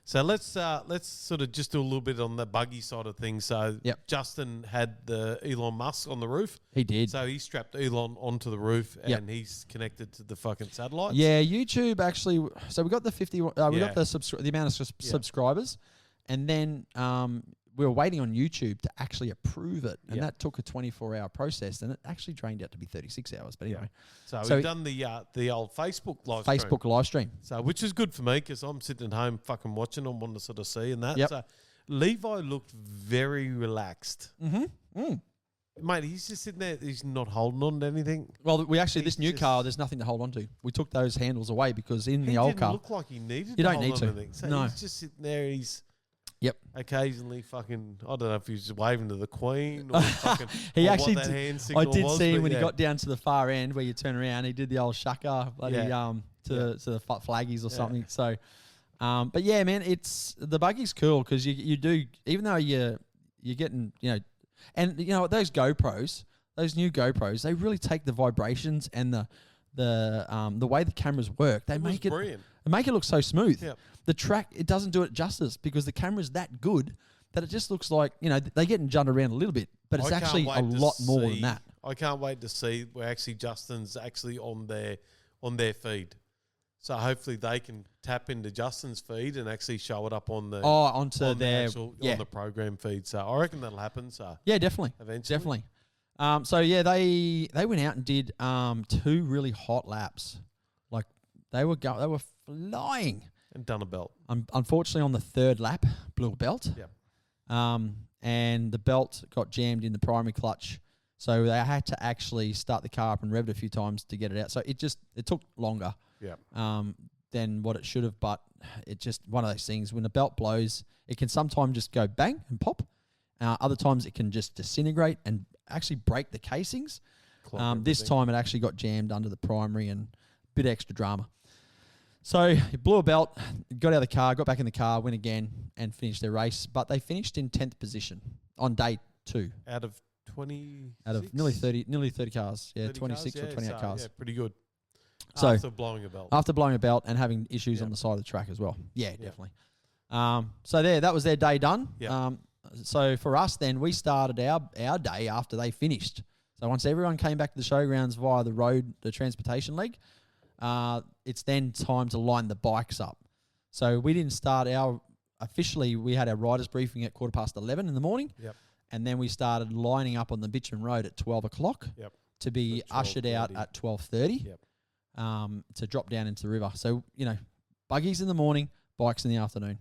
S1: So let's sort of just do a little bit on the buggy side of things. So
S2: Yep.
S1: Justin had the Elon Musk on the roof.
S2: He did.
S1: So he strapped Elon onto the roof and
S2: Yep.
S1: he's connected to the fucking satellites.
S2: Yeah, YouTube actually. So we got the 50. We
S1: Yeah.
S2: got the amount of
S1: Yeah.
S2: subscribers, and then we were waiting on YouTube to actually approve it, and
S1: Yeah.
S2: that took a 24-hour process, and it actually drained out to be 36 hours. But anyway,
S1: So,
S2: So
S1: we've done the old Facebook live stream.
S2: Facebook live stream.
S1: So which is good for me because I'm sitting at home fucking watching. I want to sort of see and that.
S2: Yep.
S1: So Levi looked very relaxed.
S2: Mm-hmm.
S1: Mate, he's just sitting there. He's not holding on to anything.
S2: Well, we actually this
S1: He's
S2: new
S1: just-
S2: car, there's nothing to hold on to. We took those handles away because in
S1: He
S2: the old
S1: didn't
S2: car,
S1: look like he needed
S2: You
S1: to
S2: don't
S1: hold
S2: need
S1: on
S2: to.
S1: anything. So
S2: No.
S1: he's just sitting there. He's
S2: Yep.
S1: occasionally fucking, I don't know if he's just waving to the Queen or fucking
S2: He
S1: or
S2: actually
S1: what that
S2: did-
S1: hand
S2: I
S1: signal
S2: did
S1: was,
S2: see him
S1: but
S2: when
S1: yeah.
S2: he got down to the far end where you turn around. He did the old shaka, bloody
S1: Yeah.
S2: to the flaggies or
S1: Yeah.
S2: something. So, but yeah, man, it's the buggy's cool because you do, even though you're getting, and those GoPros, those new GoPros, they really take the vibrations and the way the cameras work. They
S1: It was
S2: make it
S1: brilliant.
S2: make it look so smooth.
S1: Yep.
S2: The track, it doesn't do it justice because the camera's that good that it just looks like, they get jumped around a little bit, but it's
S1: I can't
S2: actually a
S1: wait to
S2: lot more than
S1: see-
S2: that.
S1: I can't wait to see where actually Justin's actually on their feed. So hopefully they can tap into Justin's feed and actually show it up on the
S2: Onto
S1: on
S2: their,
S1: on the program feed. So I reckon that'll happen. So
S2: yeah, definitely.
S1: eventually,
S2: Definitely. So yeah, they went out and did 2 really hot laps. Like they were flying.
S1: and done a belt.
S2: Unfortunately, on the 3rd lap, blew a belt.
S1: Yep.
S2: And the belt got jammed in the primary clutch, so they had to actually start the car up and rev it a few times to get it out. So it took longer.
S1: Yeah.
S2: Than what it should have, but it just one of those things. When the belt blows, it can sometimes just go bang and pop. Other times it can just disintegrate and actually break the casings. This time it actually got jammed under the primary and a bit of extra drama. So it blew a belt, got out of the car, got back in the car, went again and finished their race. But they finished in 10th position on day 2
S1: out of 20,
S2: out of nearly 30 cars. Yeah,
S1: 30
S2: 26
S1: cars?
S2: or 28 cars.
S1: Yeah, pretty good.
S2: So
S1: After blowing a belt.
S2: after blowing a belt and having issues
S1: Yep.
S2: on the side of the track as well. Yeah,
S1: Yep.
S2: definitely. So that was their day done.
S1: Yep.
S2: So for us then, we started our day after they finished. So once everyone came back to the showgrounds via the transportation leg, it's then time to line the bikes up. So we didn't start we had our riders briefing at 11:15 in the morning.
S1: Yep.
S2: And then we started lining up on the Bitchin Road at 12 o'clock
S1: Yep.
S2: to be
S1: For
S2: ushered out
S1: 12:30.
S2: at 12:30.
S1: Yep.
S2: To drop down into the river. So, buggies in the morning, bikes in the afternoon.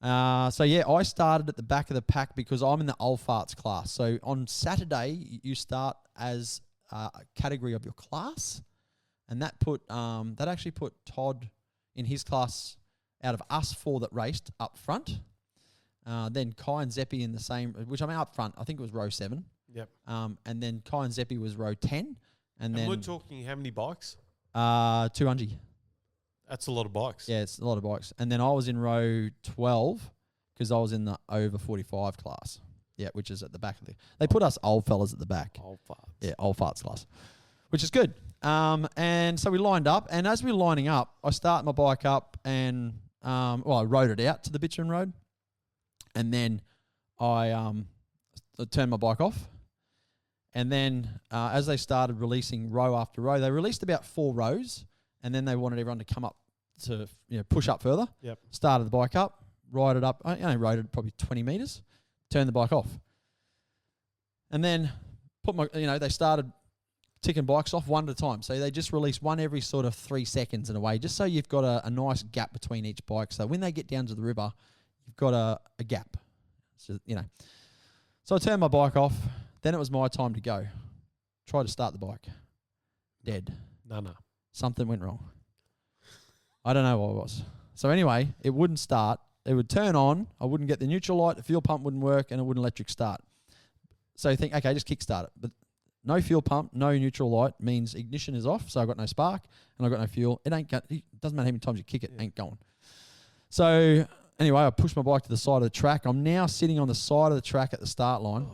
S2: So, yeah, I started at the back of the pack because I'm in the old farts class. So, on Saturday, you start as a category of your class. And that actually put Todd in his class out of us 4 that raced up front. Then Kai and Zeppi in the same, which I'm up front. I think it was row 7.
S1: Yep.
S2: And then Kai and Zeppi was row 10. And then
S1: we're talking how many bikes?
S2: 200.
S1: That's a lot of bikes.
S2: Yeah, it's a lot of bikes. And then I was in row 12 because I was in the over 45 class. Yeah, which is at the back of the. They put us old fellas at the back.
S1: Old farts.
S2: Yeah, old farts class, which is good. And so we lined up, and as we were lining up, I start my bike up, and I rode it out to the Bitchin Road, and then I turned my bike off. And then as they started releasing row after row, they released about 4 rows, and then they wanted everyone to come up to push up further.
S1: Yep.
S2: Started the bike up, ride it up. I only rode it probably 20 metres, turned the bike off. And then they started ticking bikes off one at a time. So they just release one every sort of 3 seconds in a way, just so you've got a nice gap between each bike. So when they get down to the river, you've got a gap. So, So I turned my bike off. Then it was my time to go. Tried to start the bike. Dead.
S1: No.
S2: Something went wrong. I don't know what it was. So anyway, it wouldn't start. It would turn on. I wouldn't get the neutral light. The fuel pump wouldn't work, and it wouldn't electric start. So you think, okay, just kickstart it. But no fuel pump, no neutral light means ignition is off. So I got no spark and I got no fuel. It doesn't matter how many times you kick it, ain't going. So anyway, I pushed my bike to the side of the track. I'm now sitting on the side of the track at the start line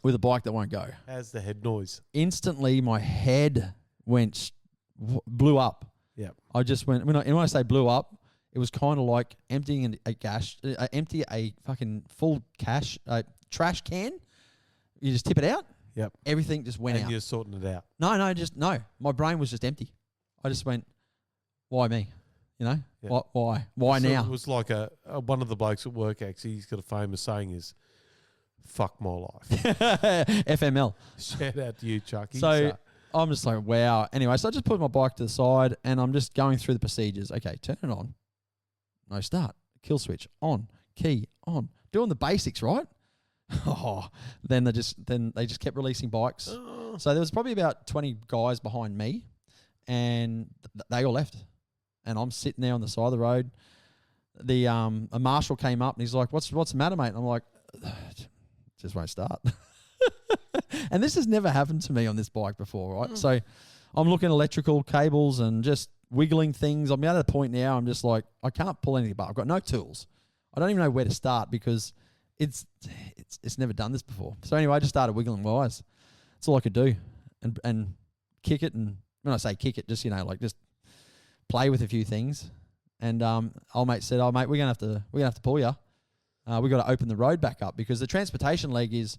S2: with a bike that won't go.
S1: How's the head noise?
S2: Instantly, my head blew up.
S1: Yeah.
S2: I just went, when I say blew up, it was kind of like emptying a fucking full trash can. You just tip it out.
S1: Yep.
S2: Everything just went out.
S1: And you're sorting it out.
S2: No. My brain was just empty. I just went, why me? You know?
S1: Yeah.
S2: Why
S1: So
S2: now?
S1: it was like one of the blokes at work, actually, he's got a famous saying is, fuck my life.
S2: FML.
S1: Shout out to you, Chucky.
S2: So I'm just like, wow. Anyway, so I just put my bike to the side and I'm just going through the procedures. Okay, turn it on. No start. Kill switch. On. Key. On. Doing the basics, right? Then they just kept releasing bikes. So there was probably about 20 guys behind me and they all left. And I'm sitting there on the side of the road. A marshal came up and he's like, what's the matter, mate? And I'm like, just won't start. And this has never happened to me on this bike before, right? So I'm looking at electrical cables and just wiggling things. I'm at a point now, I'm just like, I can't pull anything apart. I've got no tools. I don't even know where to start because it's never done this before. So anyway, I just started wiggling wires. That's all I could do. And kick it. And when I say kick it, just, just play with a few things. And old mate said, "Oh mate, we're gonna have to pull you. We got to open the road back up because the transportation leg is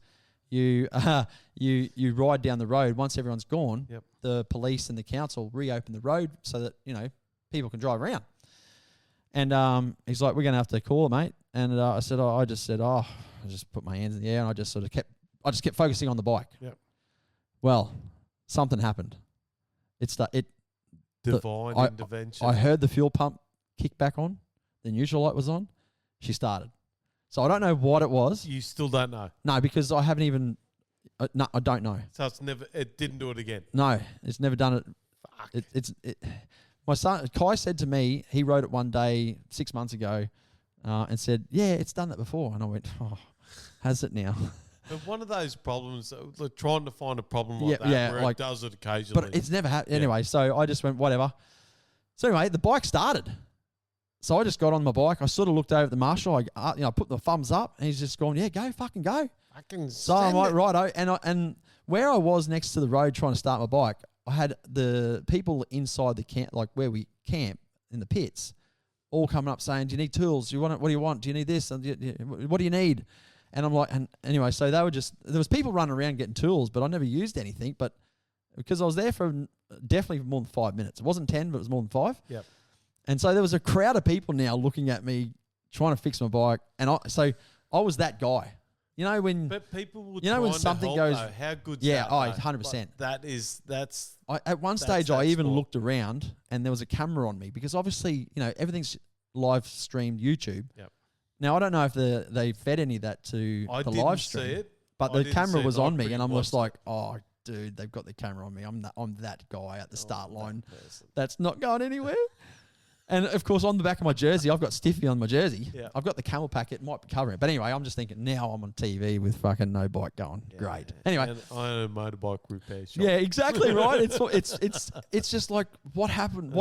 S2: you ride down the road. Once everyone's gone, the police and the council reopen the road so that people can drive around." And he's like, "We're gonna have to call it, mate." And I just put my hands in the air and I just kept focusing on the bike.
S1: Yep.
S2: Well, something happened.
S1: Divine intervention.
S2: I heard the fuel pump kick back on. The neutral light was on. She started. So I don't know what it was.
S1: You still don't know?
S2: No, because I haven't even... no, I don't know.
S1: So it didn't do it again?
S2: No, it's never done it.
S1: Fuck.
S2: My son, Kai, said to me, he wrote it one day 6 months ago and said, yeah, it's done that before. And I went, oh, has it now?
S1: But one of those problems, like trying to find a problem like that, where it does it occasionally.
S2: But it's never happened. Anyway, so I just went, whatever. So anyway, the bike started. So I just got on my bike. I sort of looked over at the marshal. I put the thumbs up, and he's just going, "Yeah, go, fucking go." So I'm like, righto. And where I was next to the road trying to start my bike, I had the people inside the camp, like where we camp in the pits, all coming up saying, "Do you need tools? What do you want? Do you need this? What do you need?" And I'm like, and anyway, so there was people running around getting tools, but I never used anything. But because I was there for definitely more than 5 minutes, it wasn't 10, but it was more than 5.
S1: Yep.
S2: And so there was a crowd of people now looking at me, trying to fix my bike, and I was that guy.
S1: But people would
S2: when something goes,
S1: how good's
S2: yeah,
S1: that?
S2: 100%.
S1: That's.
S2: At one stage, I even looked around, and there was a camera on me because obviously, everything's live streamed YouTube.
S1: Yep.
S2: Now I don't know if they fed any of that to the live stream.
S1: See it,
S2: but the camera was on me, and I'm just like, oh, dude, they've got the camera on me. I'm that guy at the start line. That's not going anywhere. And of course, on the back of my jersey, I've got Stiffy on my jersey. Yeah. I've got the camel packet, might be covering it. But anyway, I'm just thinking now I'm on TV with fucking no bike going. Yeah, great. Anyway,
S1: and I own a motorbike repair shop.
S2: Yeah, exactly right. It's just like, what happened?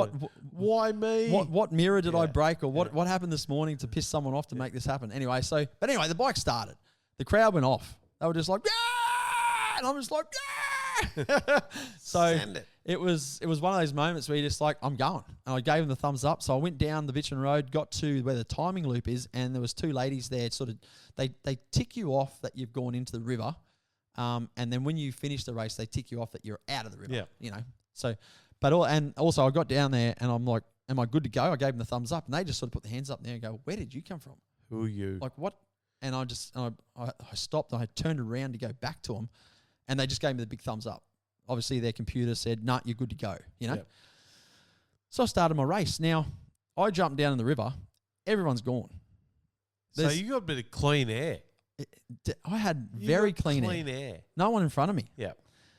S1: Why me?
S2: What mirror did I break, or what happened this morning to piss someone off to make this happen? Anyway, the bike started. The crowd went off. They were just like, yeah, and I'm just like, yeah. So it was one of those moments where you're just like, I'm going. And I gave them the thumbs up. So I went down the Bitchin Road, got to where the timing loop is, and there was 2 ladies there. Sort of, they tick you off that you've gone into the river, and then when you finish the race, they tick you off that you're out of the river. Yeah. So, and also I got down there and I'm like, am I good to go? I gave them the thumbs up, and they just sort of put their hands up there and go, where did you come from?
S1: Who are you?
S2: Like what? And I stopped. And I turned around to go back to them, and they just gave me the big thumbs up. Obviously, their computer said, "Nah, you're good to go." Yep. So I started my race. Now, I jumped down in the river. Everyone's gone.
S1: So you got a bit of clean air.
S2: I had
S1: You
S2: very
S1: got
S2: clean
S1: clean
S2: air.
S1: air.
S2: No one in front of me.
S1: Yeah.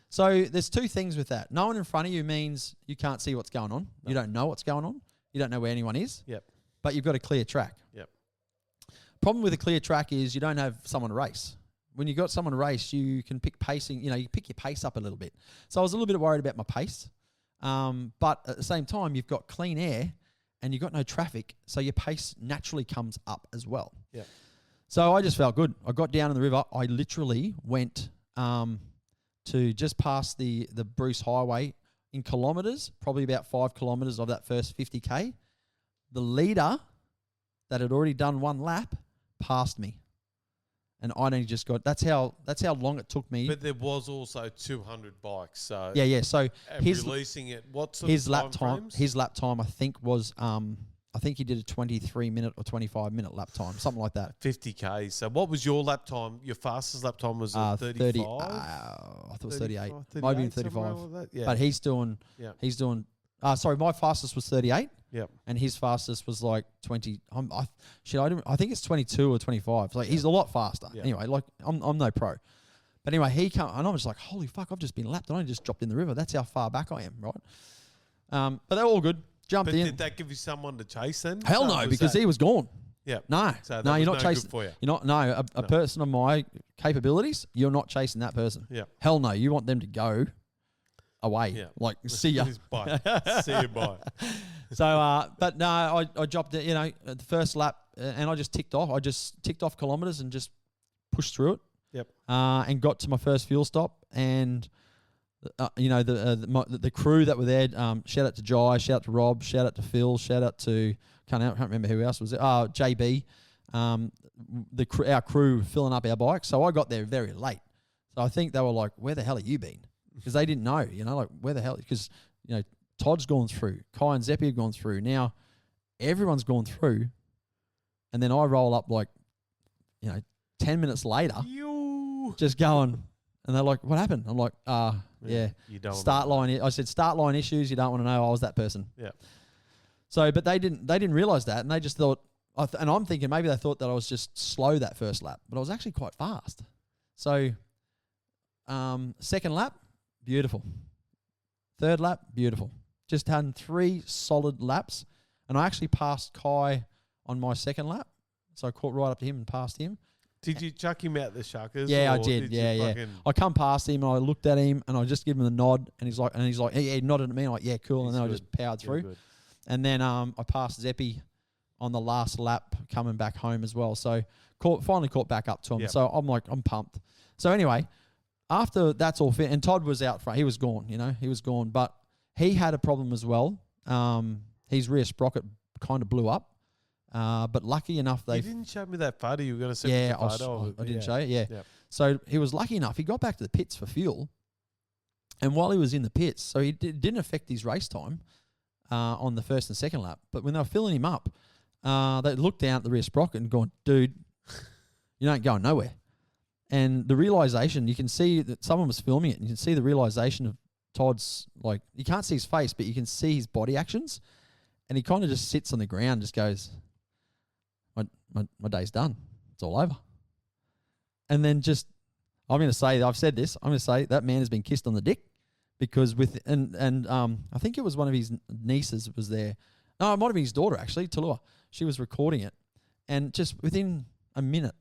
S2: So there's two things with that. No one in front of you means you can't see what's going on.
S1: No.
S2: You don't know what's going on. You don't know where anyone is.
S1: Yep.
S2: But you've got a clear track.
S1: Yep.
S2: Problem with a clear track is you don't have someone to race. When you got someone to race, you can pick pacing. You pick your pace up a little bit. So I was a little bit worried about my pace. But at the same time, you've got clean air and you've got no traffic. So your pace naturally comes up as well.
S1: Yeah.
S2: So I just felt good. I got down in the river. I literally went to just past the Bruce Highway in kilometres, probably about 5 kilometres of that first 50K. The leader that had already done one lap passed me. And I only just got, that's how long it took me.
S1: But there was also 200 bikes, so
S2: Yeah. So his
S1: releasing it. What sort
S2: his
S1: of
S2: lap
S1: time
S2: time,
S1: frames?
S2: his lap time, I think was I think he did a 23-minute or 25-minute lap time, something like that.
S1: 50K. So what was your lap time? Your fastest lap time was 35?
S2: 30. I thought it was 38. Might have been 35.
S1: Like that? Yeah.
S2: But he's doing. Sorry, my fastest was 38.
S1: Yep.
S2: And his fastest was like 20. I think it's 22 or 25. Like he's a lot faster.
S1: Yeah.
S2: Anyway, like I'm no pro. But anyway, he come and I was like, holy fuck, I've just been lapped. I only just dropped in the river. That's how far back I am, right? But they're all good. Jumped
S1: But
S2: in.
S1: did that give you someone to chase then?
S2: Hell
S1: So
S2: no,
S1: was
S2: because
S1: that-
S2: he was gone.
S1: Yeah.
S2: No,
S1: So that
S2: no,
S1: was
S2: you're not
S1: no good
S2: chasing.
S1: for you.
S2: You're not. No, a person of my capabilities, you're not chasing that person.
S1: Yeah.
S2: Hell no, you want them to go away.
S1: Yeah.
S2: Like see ya.
S1: Bye. See you, bye.
S2: So, but no, I dropped it. At the first lap, and I just ticked off. I just ticked off kilometers and just pushed through it.
S1: Yep.
S2: And got to my first fuel stop, and the crew that were there. Shout out to Jai, shout out to Rob, shout out to Phil, shout out to can't remember who else was there. JB. Our crew filling up our bikes. So I got there very late. So I think they were like, "Where the hell have you been?" Because they didn't know. Like where the hell? Because Todd's gone through, Kai and Zeppy have gone through. Now everyone's gone through, and then I roll up 10 minutes later, just going, and they're like, "What happened?" I'm like, yeah.
S1: You don't
S2: Start line. I said, "Start line issues. You don't want to know." I was that person.
S1: Yeah.
S2: So, but they didn't realize that, and they just thought, and I'm thinking maybe they thought that I was just slow that first lap, but I was actually quite fast. So, second lap, beautiful. Third lap, beautiful. Just had 3 solid laps, and I actually passed Kai on my second lap. So I caught right up to him and passed him.
S1: Did you chuck him out the shuckers?
S2: Yeah, I
S1: or
S2: did.
S1: you
S2: Yeah.
S1: fucking-
S2: I come past him and I looked at him and I just give him the nod, and he's like, he nodded at me. I'm like, yeah, cool. And
S1: He's
S2: then I
S1: good.
S2: just powered
S1: You're
S2: through.
S1: good.
S2: And then I passed Zeppy on the last lap coming back home as well. So finally caught back up to him.
S1: Yep.
S2: So I'm pumped. So anyway, after that's all fit, and Todd was out front. He was gone, he was gone. But he had a problem as well. His rear sprocket kind of blew up. But lucky enough,
S1: You didn't show me that photo. You were going to send me
S2: yeah,
S1: the photo.
S2: I didn't show you. Yeah.
S1: Yep.
S2: So he was lucky enough. He got back to the pits for fuel. And while he was in the pits, so he didn't affect his race time on the first and second lap. But when they were filling him up, they looked down at the rear sprocket and gone, dude, you ain't going nowhere. And the realization, you can see that someone was filming it, and you can see the realization of Todd's, you can't see his face, but you can see his body actions. And he kind of just sits on the ground and just goes, my day's done. It's all over. And then I'm going to say, I've said this, I'm going to say that man has been kissed on the dick, because I think it was one of his nieces was there. No, it might have been his daughter, actually, Talua. She was recording it. And just within a minute,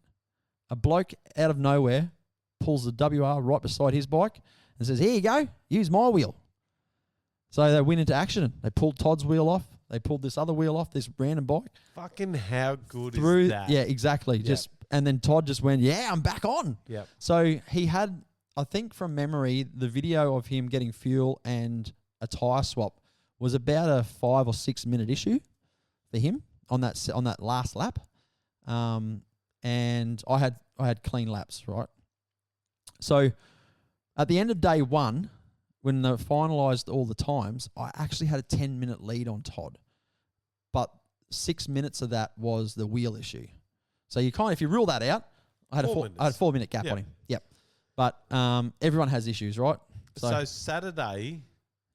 S2: a bloke out of nowhere pulls the WR right beside his bike and says, "Here you go, use my wheel." So they went into action. They pulled Todd's wheel off. They pulled this other wheel off, this random bike.
S1: Fucking how good
S2: Through,
S1: is that?
S2: yeah, exactly.
S1: Yeah.
S2: And then Todd just went, "Yeah, I'm back on."
S1: Yeah.
S2: So he had, I think from memory, the video of him getting fuel and a tyre swap was about a 5 or 6 minute issue for him on that last lap. And I had clean laps, right? So at the end of day 1, when they finalised all the times, I actually had a 10-minute lead on Todd. But 6 minutes of that was the wheel issue. So if you rule that out, I had a 4-minute gap on him. Yep. But everyone has issues, right?
S1: So Saturday,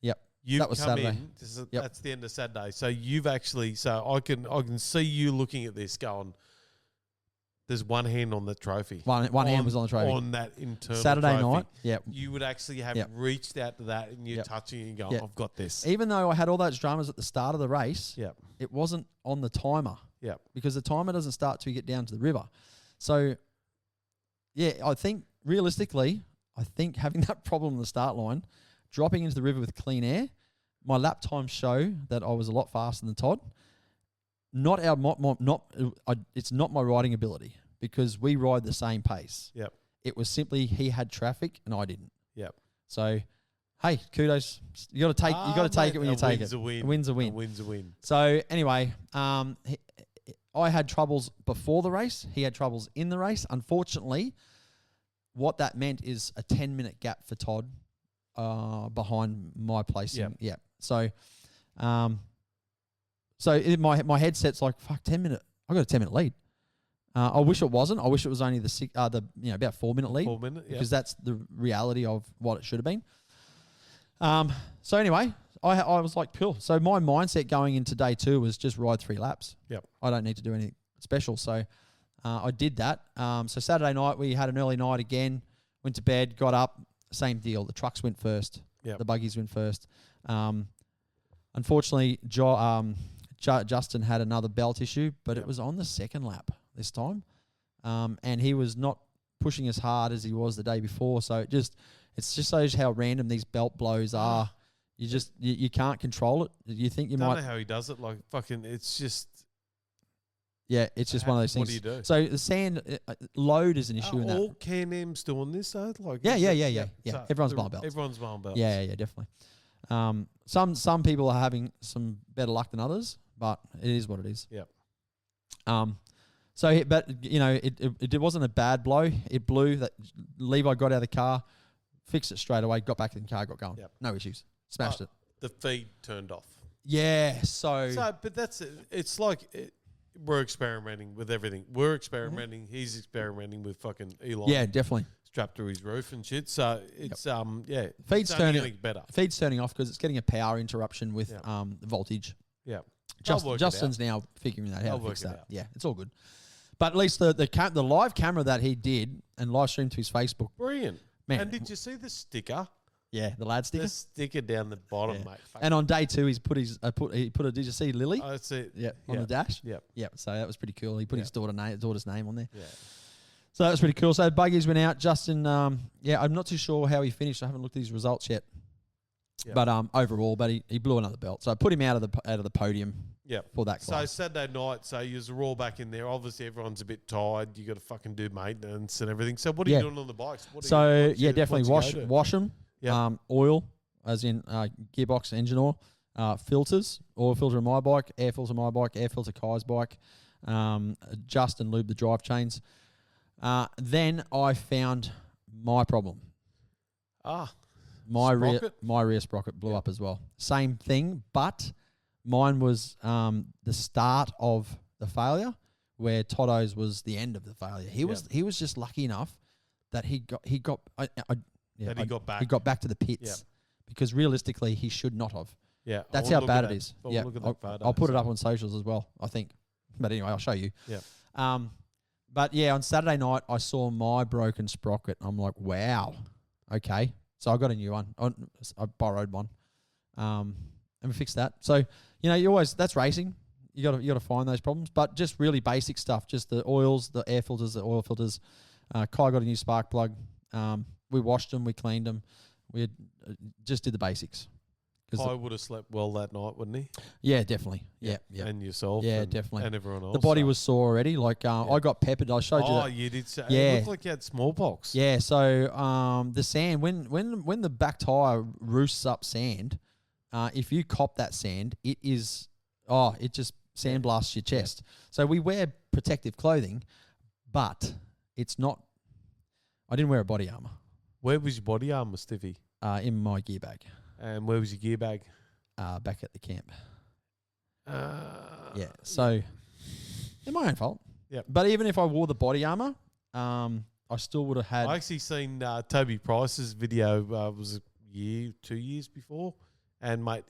S2: yep.
S1: you've
S2: That was
S1: come
S2: Saturday.
S1: in. That's the end of Saturday. So you've actually, I can see you looking at this going, there's one hand on the trophy.
S2: One hand was on the trophy.
S1: On that internal
S2: Saturday
S1: trophy.
S2: night, yep.
S1: You would actually have reached out to that and you're touching it and going, I've got this.
S2: Even though I had all those dramas at the start of the race,
S1: it
S2: wasn't on the timer.
S1: Yeah.
S2: Because the timer doesn't start till you get down to the river. So, yeah, I think realistically, having that problem on the start line, dropping into the river with clean air, my lap times show that I was a lot faster than Todd. It's not my riding ability because we ride the same pace.
S1: Yep.
S2: It was simply he had traffic and I didn't.
S1: Yep.
S2: So, hey, kudos. You got to take. You got to take it when you take it.
S1: A win's
S2: a win.
S1: A win's a win.
S2: So anyway, I had troubles before the race. He had troubles in the race. Unfortunately, what that meant is a 10-minute gap for Todd behind my placing.
S1: Yep.
S2: Yeah. So, my headset's like, fuck, 10-minute. I got a 10-minute lead. I wish it wasn't. I wish it was only about 4-minute lead.
S1: 4 minute,
S2: because that's the reality of what it should have been. So anyway, I was like, cool. So my mindset going into day 2 was just ride 3 laps.
S1: Yep.
S2: I don't need to do anything special. So I did that. So Saturday night we had an early night again. Went to bed, got up. Same deal. The trucks went first.
S1: Yep.
S2: The buggies went first. Unfortunately, Justin had another belt issue, but it was on the second lap this time, and he was not pushing as hard as he was the day before. So it just shows how random these belt blows are. You can't control it. You think you might.
S1: I don't know how he does it. Like fucking, it's just.
S2: Yeah, it's just one of those things.
S1: What do you do?
S2: So the sand load is an issue in that.
S1: All Can-Am's doing this though? Like
S2: Yeah.
S1: So
S2: Everyone's blowing belts.
S1: Everyone's blowing belts.
S2: Yeah, definitely. Some people are having some better luck than others, but it is what it is.
S1: Yep.
S2: But it wasn't a bad blow. It blew. That Levi got out of the car, fixed it straight away, got back in the car, got going.
S1: Yep.
S2: No issues. Smashed it.
S1: The feed turned off.
S2: Yeah. So
S1: but that's it. It's like we're experimenting with everything. We're experimenting. Mm-hmm. He's experimenting with fucking Elon.
S2: Yeah, definitely.
S1: Strapped to his roof and shit. So it's
S2: Feed's
S1: turning better.
S2: Feed's turning off because it's getting a power interruption with the voltage.
S1: Yeah.
S2: Justin's now figuring that out. Fix that.
S1: Out.
S2: Yeah, it's all good. But at least the live camera that he did and live streamed to his Facebook.
S1: Brilliant.
S2: Man.
S1: And did you see the sticker?
S2: Yeah, the lad sticker.
S1: The sticker down the bottom, mate.
S2: And on day 2, he's put his did you see Lily?
S1: Oh, that's it.
S2: Yeah, on the dash.
S1: Yep.
S2: Yeah. So that was pretty cool. He put his daughter's name on there.
S1: Yeah.
S2: So that was pretty cool. So buggies went out. Justin, I'm not too sure how he finished. I haven't looked at his results yet. Yep. But overall, he blew another belt. So I put him out of the podium. For that class.
S1: So Saturday night, so you was all back in there. Obviously, everyone's a bit tired. You got to fucking do maintenance and everything. So what are you doing on the bikes?
S2: Definitely wash them.
S1: Yep.
S2: Oil, as in gearbox, engine oil, filters, oil filter on my bike, air filter on my bike, air filter Kai's bike, adjust and lube the drive chains. Then I found my problem. My rear sprocket blew up as well. Same thing, but mine was the start of the failure, where Toto's was the end of the failure. He was just lucky enough that he got back to the pits, because realistically he should not have.
S1: Yeah,
S2: that's how bad it is. Yeah, I'll put it up on socials as well, I think. But anyway, I'll show you.
S1: Yeah.
S2: But yeah, on Saturday night I saw my broken sprocket. I'm like, wow, okay. So I got a new one. I borrowed one, and we fixed that. So that's racing. You got to find those problems, but just really basic stuff. Just the oils, the air filters, the oil filters. Kai got a new spark plug. We washed them, we cleaned them. We just did the basics.
S1: Kai would have slept well that night, wouldn't he?
S2: Yeah, definitely. Yeah.
S1: And yourself.
S2: Yeah, definitely.
S1: And everyone else.
S2: The body was sore already. Like I got peppered. I showed you.
S1: Oh,
S2: that.
S1: you did say.
S2: Yeah.
S1: It looked like you had smallpox.
S2: Yeah. So the sand, when the back tire roosts up sand, if you cop that sand, it just sandblasts your chest. So we wear protective clothing, but it's not. I didn't wear a body armor.
S1: Where was your body armor, Stiffy?
S2: In my gear bag.
S1: And where was your gear bag?
S2: Back at the camp. Yeah, so it's my own fault.
S1: Yeah.
S2: But even if I wore the body armor, I still would have had.
S1: I actually seen Toby Price's video. Was a 2 years before, and mate,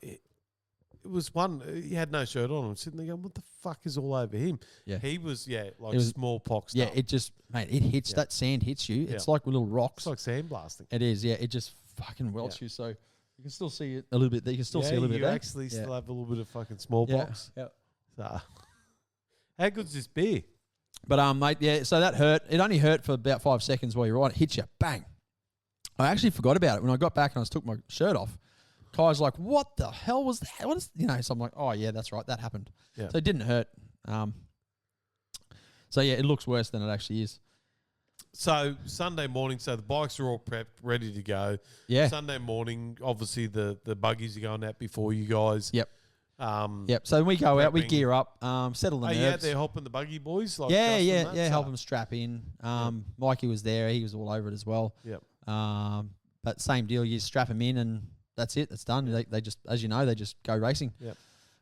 S1: it was one. He had no shirt on. I'm sitting there going, "What the fuck is all over him?"
S2: Yeah.
S1: He was like
S2: was-
S1: smallpox.
S2: Yeah,
S1: stuff.
S2: it just, mate, it hits, that sand hits you. It's like little rocks.
S1: It's like sandblasting.
S2: It is, yeah. It just fucking welts you. So you can still see it a little bit. You can still see a little bit
S1: you
S2: there.
S1: actually still have a little bit of fucking smallpox.
S2: Yeah.
S1: So, how good's this beer?
S2: But, mate, yeah, so that hurt. It only hurt for about 5 seconds while you're right. It hits you. Bang. I actually forgot about it. When I got back and I took my shirt off, Kai's like, what the hell was that? What is, so I'm like, oh, yeah, that's right. That happened.
S1: Yeah.
S2: So it didn't hurt. So, yeah, it looks worse than it actually is.
S1: So Sunday morning, so the bikes are all prepped, ready to go.
S2: Yeah.
S1: Sunday morning, obviously the buggies are going out before you guys.
S2: Yep.
S1: Um,
S2: Yep. So when we go out, we
S1: prepping.
S2: gear up, settle the
S1: Are
S2: nerves.
S1: you out there helping the buggy boys? Like
S2: yeah,
S1: Justin,
S2: yeah,
S1: that
S2: yeah.
S1: stuff?
S2: Help them strap in. Mikey was there. He was all over it as well.
S1: Yep.
S2: But same deal. You strap them in and that's it. It's done. They just, as you know, they just go racing.
S1: Yep.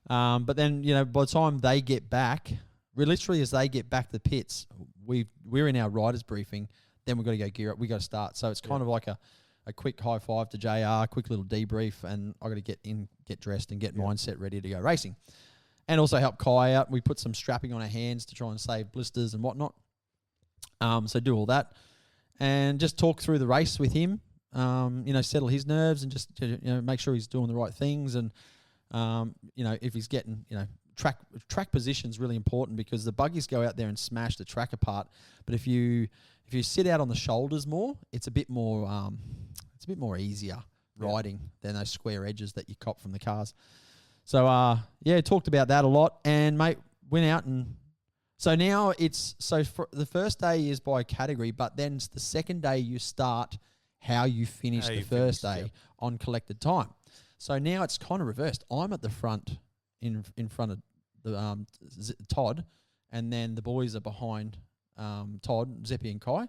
S2: But then, by the time they get back, literally as they get back to the pits, we're in our riders briefing. Then we've got to go gear up. We got to start. So it's kind of like a quick high five to JR, quick little debrief, and I got to get in, get dressed, and get mindset ready to go racing, and also help Kai out. We put some strapping on our hands to try and save blisters and whatnot. So do all that, and just talk through the race with him. Settle his nerves and just make sure he's doing the right things, and if he's getting track position's really important because the buggies go out there and smash the track apart. But if you sit out on the shoulders more, it's a bit more easier riding than those square edges that you cop from the cars. So talked about that a lot, and mate went out, and so now for the first day is by category, but then the second day you start how you finish the first day on collected time. So now it's kind of reversed. I'm at the front in front of the Todd, and then the boys are behind Todd, Zippy and Kai.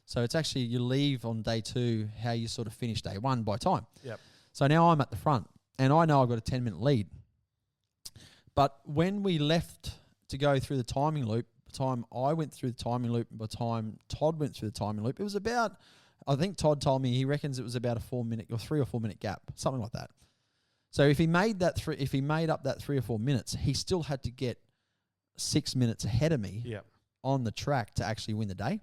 S2: So it's actually you leave on day 2 how you sort of finish day 1 by time.
S1: Yep.
S2: So now I'm at the front, and I know I've got a 10-minute lead. But when we left to go through the timing loop, by the time I went through the timing loop, by the time Todd went through the timing loop, it was about, I think Todd told me he reckons it was about a 4-minute or 3 or 4 minute gap, something like that. So if he made that if he made up that 3 or 4 minutes, he still had to get 6 minutes ahead of me on the track to actually win the day.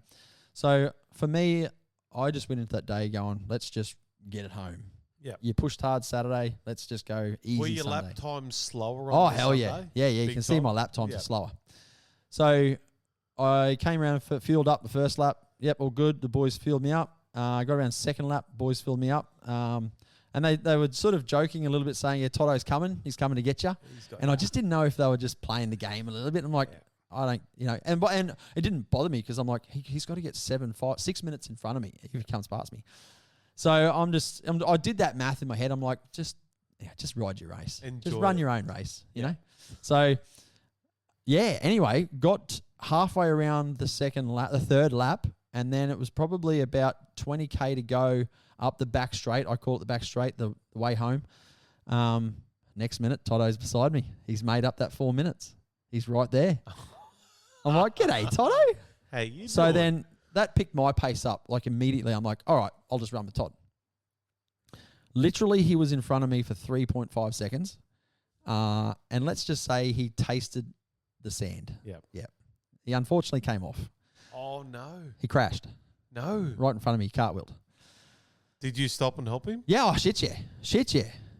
S2: So for me, I just went into that day going, let's just get it home. Yeah. You pushed hard Saturday. Let's just go easy.
S1: Were your
S2: Sunday.
S1: lap times slower?
S2: Oh
S1: On
S2: hell
S1: Sunday?
S2: yeah, yeah. You can see my lap times are slower. So I came around, fueled up the first lap. Yep, all good. The boys fueled me up. I got around second lap. Boys filled me up. And they were sort of joking a little bit, saying, "Yeah, Toto's coming. He's coming to get you." And I just didn't know if they were just playing the game a little bit. I'm like, I don't, and it didn't bother me because I'm like, he's got to get 6 minutes in front of me if he comes past me. So I did that math in my head. I'm like, just ride your race, just run your own race, you know. So anyway, got halfway around the third lap, and then it was probably about 20K to go up the back straight. I call it the back straight, the way home. Next minute, Toto's beside me. He's made up that 4 minutes. He's right there. I'm like, g'day, Toto.
S1: Hey, you
S2: So then that picked my pace up. Like immediately, I'm like, all right, I'll just run with Todd. Literally, he was in front of me for 3.5 seconds. And let's just say he tasted the sand.
S1: Yep.
S2: He unfortunately came off.
S1: Oh, no.
S2: He crashed.
S1: No.
S2: Right in front of me, cartwheeled.
S1: Did you stop and help him?
S2: Yeah, shit, yeah.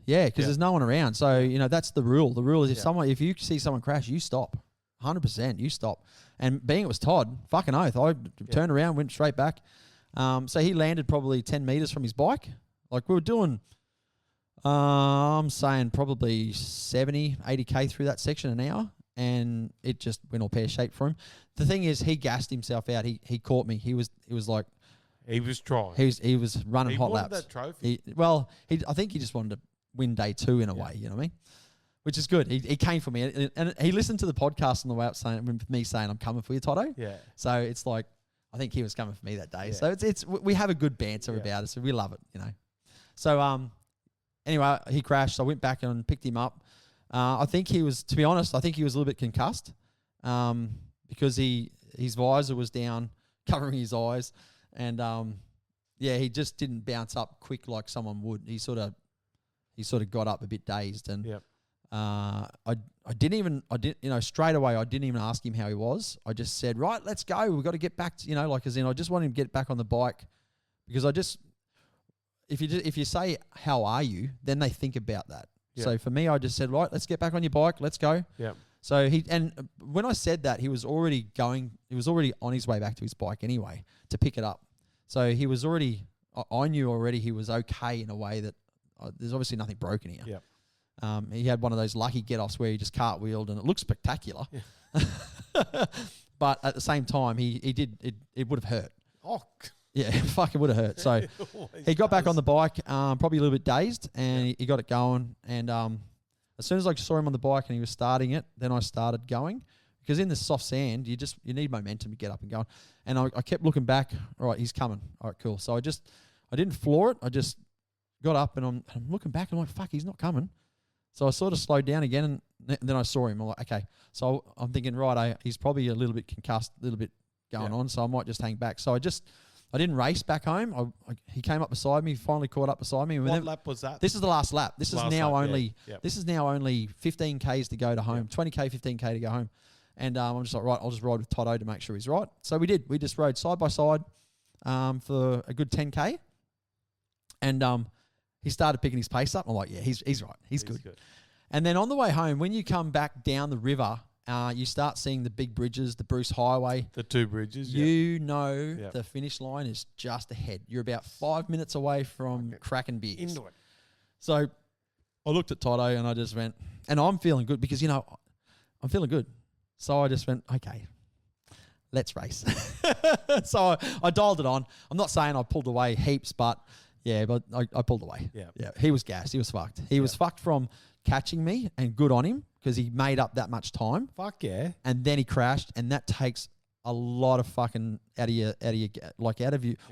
S2: Yeah, because there's no one around. So, that's the rule. The rule is if you see someone crash, you stop. 100%, you stop. And being it was Todd, fucking oath, I turned around, went straight back. So he landed probably 10 meters from his bike. Like we were doing, I'm saying probably 70, 80K through that section an hour. And it just went all pear-shaped for him. The thing is, he gassed himself out. He caught me. He was like,
S1: he was trying.
S2: He was running hot laps.
S1: He wanted that trophy.
S2: I think he just wanted to win day 2 in a way, you know what I mean? Which is good. He came for me, and he listened to the podcast on the way up, with me saying, "I'm coming for you, Toto." Yeah. So it's like, I think he was coming for me that day. Yeah. So we have a good banter about it, so we love it, So anyway, he crashed. So I went back and picked him up. I think he was, to be honest, a little bit concussed, because his visor was down, covering his eyes, and he just didn't bounce up quick like someone would. He sort of got up a bit dazed, and I didn't straight away. I didn't even ask him how he was. I just said, right, let's go. We've got to get back to, as in I just want him to get back on the bike because if you say, how are you, then they think about that.
S1: Yeah.
S2: So for me, I just said, right, let's get back on your bike. Let's go.
S1: Yeah.
S2: So when I said that, he was already on his way back to his bike anyway to pick it up. So he was already, I knew already he was okay in a way that there's obviously nothing broken here.
S1: Yeah.
S2: He had one of those lucky get-offs where he just cartwheeled and it looked spectacular. Yeah. But at the same time, it would have hurt.
S1: Oh,
S2: yeah, fuck, it would have hurt. So he got back on the bike, probably a little bit dazed, and he got it going. And as soon as I saw him on the bike and he was starting it, then I started going. Because in the soft sand, you need momentum to get up and going. And I kept looking back. All right, he's coming. All right, cool. So I didn't floor it. I just got up and I'm looking back and I'm like, fuck, he's not coming. So I sort of slowed down again and then I saw him. I'm like, okay. So I'm thinking, right, he's probably a little bit concussed, a little bit going on. So I might just hang back. So I didn't race back home. He came up beside me, finally caught up beside me.
S1: What lap was that?
S2: This is the last lap. This is now only 15 Ks to go to home, 20K, 15K to go home. And I'm just like, right, I'll just ride with Toto to make sure he's right. So we did. We just rode side by side for a good 10K. And he started picking his pace up. I'm like, yeah, he's right. He's good. And then on the way home, when you come back down the river, you start seeing the big bridges, the Bruce Highway.
S1: The two bridges,
S2: the finish line is just ahead. You're about 5 minutes away from cracking beers.
S1: Into it.
S2: So I looked at Toto and I just went, and I'm feeling good because, I'm feeling good. So I just went, okay, let's race. So I dialed it on. I'm not saying I pulled away heaps, but I pulled away. Yeah. He was gassed. He was fucked. He was fucked from catching me, and good on him because he made up that much time.
S1: Fuck yeah.
S2: And then he crashed, and that takes a lot of fucking out of you. Yeah.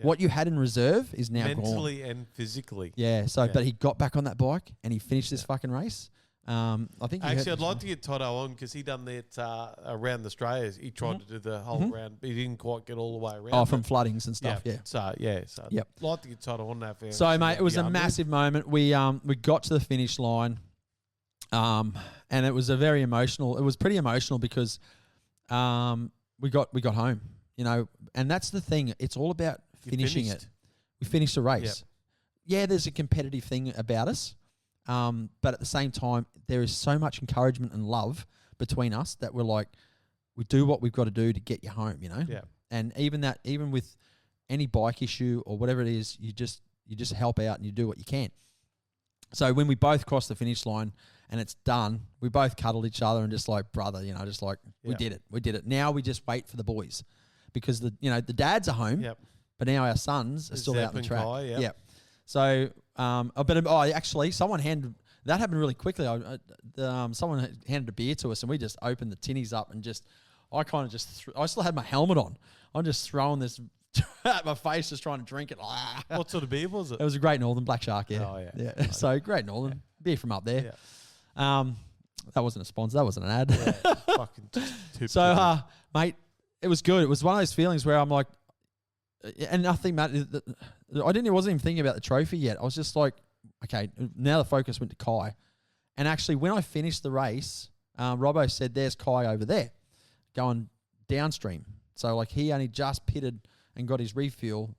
S2: What you had in reserve is now
S1: mentally
S2: gone.
S1: And physically.
S2: Yeah. So, but he got back on that bike and he finished this fucking race. I think
S1: I'd like to get Toto on because he done that around Australia. He tried to do the whole round, but he didn't quite get all the way around.
S2: Oh, from floodings and stuff. Yeah.
S1: So I'd like to get Toto on that.
S2: So mate, it was a massive moment. We got to the finish line, and it was a very emotional. It was pretty emotional because we got home, and that's the thing. It's all about finishing it. We finished the race. Yep. Yeah, there's a competitive thing about us. But at the same time, there is so much encouragement and love between us that we're like, we do what we've got to do to get you home, Yeah. And even with any bike issue or whatever it is, you just help out and you do what you can. So when we both crossed the finish line and it's done, we both cuddled each other and just like, brother, just like, we did it. Now we just wait for the boys because the dads are home, but now our sons are still out on the track. Kai, So, actually, someone that happened really quickly. Someone handed a beer to us, and we just opened the tinnies up, and I still had my helmet on. I'm just throwing this at my face, just trying to drink it.
S1: What sort of beer was it?
S2: It was a Great Northern Black Shark. Yeah.
S1: Oh yeah.
S2: Yeah. So Great Northern beer from up there. Yeah. That wasn't a sponsor. That wasn't an ad.
S1: Yeah, fucking
S2: so, mate, it was good. It was one of those feelings where I'm like. And nothing mattered. I wasn't even thinking about the trophy yet. I was just like, okay, now the focus went to Kai. And actually, when I finished the race, Robbo said, there's Kai over there going downstream. So, like, he only just pitted and got his refuel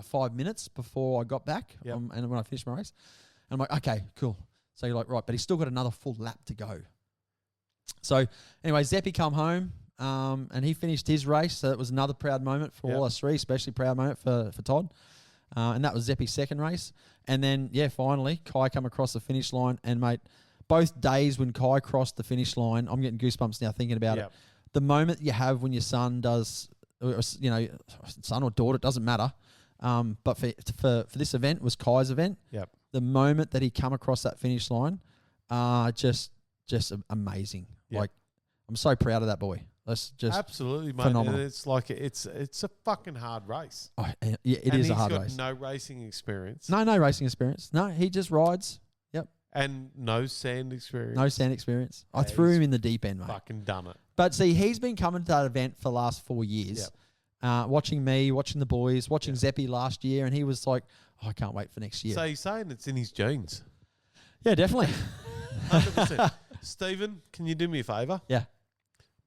S2: 5 minutes before I got back and when I finished my race. And I'm like, okay, cool. So you're like, right, but he's still got another full lap to go. So, anyway, Zeppy come home. And he finished his race, so it was another proud moment for all us three, especially proud moment for Todd. And that was Zeppy's second race. And then, finally, Kai come across the finish line. And, mate, both days when Kai crossed the finish line, I'm getting goosebumps now thinking about it. The moment you have when your son does, son or daughter, it doesn't matter. But for this event was Kai's event. The moment that he come across that finish line, just amazing.
S1: Yep.
S2: Like, I'm so proud of that boy. That's just
S1: absolutely, mate.
S2: phenomenal.
S1: And it's like it's a fucking hard race.
S2: Oh, yeah, it is a hard race.
S1: He's got no racing experience.
S2: No racing experience. No, he just rides. Yep.
S1: And no sand experience.
S2: No sand experience. I threw him in the deep end, mate.
S1: Fucking done it.
S2: But see, he's been coming to that event for the last 4 years. Watching me, watching the boys, watching Zeppy last year, and he was like, oh, I can't wait for next year.
S1: So you're saying it's in his genes?
S2: Yeah, definitely.
S1: 100%. Stephen, can you do me a favour?
S2: Yeah.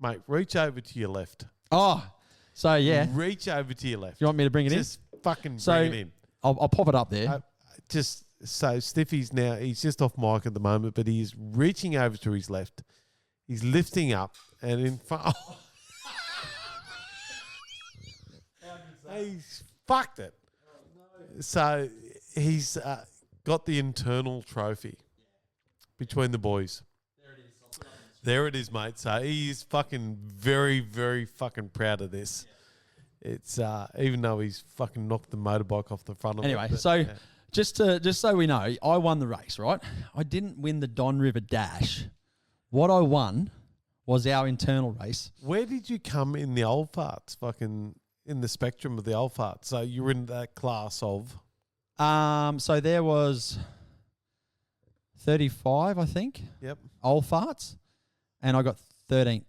S1: Mate, reach over to your left.
S2: Oh, so yeah.
S1: Reach over to your left.
S2: You want me to bring it
S1: Just fucking
S2: So-
S1: bring it in.
S2: I'll pop it up there.
S1: Just so Stiffy's now, he's just off mic at the moment, but he's reaching over to his left. He's lifting up and in front. He's fucked it. So he's got the internal trophy between the boys. There it is, mate. So he is fucking very, very fucking proud of this. It's even though he's fucking knocked the motorbike off the front of it.
S2: Anyway,
S1: but,
S2: so
S1: yeah.
S2: just so we know, I won the race, right? I didn't win the Don River Dash. What I won was our internal race.
S1: Where did you come in the old farts? Fucking in the spectrum of the old farts. So you were in that class of.
S2: So there was 35, I think,
S1: Yep.
S2: old farts, and I got 13th.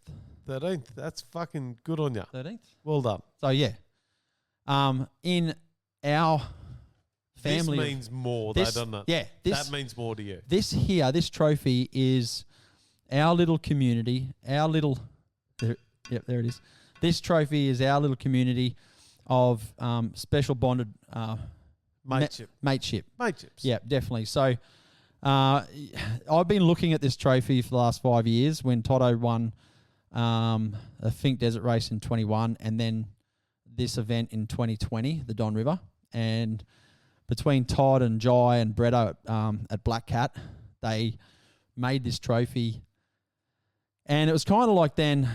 S1: 13th. That's fucking good on you.
S2: 13th.
S1: Well done.
S2: So yeah, in our family,
S1: This means more,
S2: this,
S1: though, doesn't it?
S2: yeah,
S1: That means more to you.
S2: this trophy is our little community, our little. There it is. This trophy is our little community of special bonded
S1: Mateship.
S2: mateship.
S1: Mateships.
S2: Yeah, definitely. So I've been looking at this trophy for the last 5 years when Toto won a Fink Desert race in 21 and then this event in 2020, the Don River. And between Todd and Jai and Bretto at Black Cat, they made this trophy. And it was kind of like then,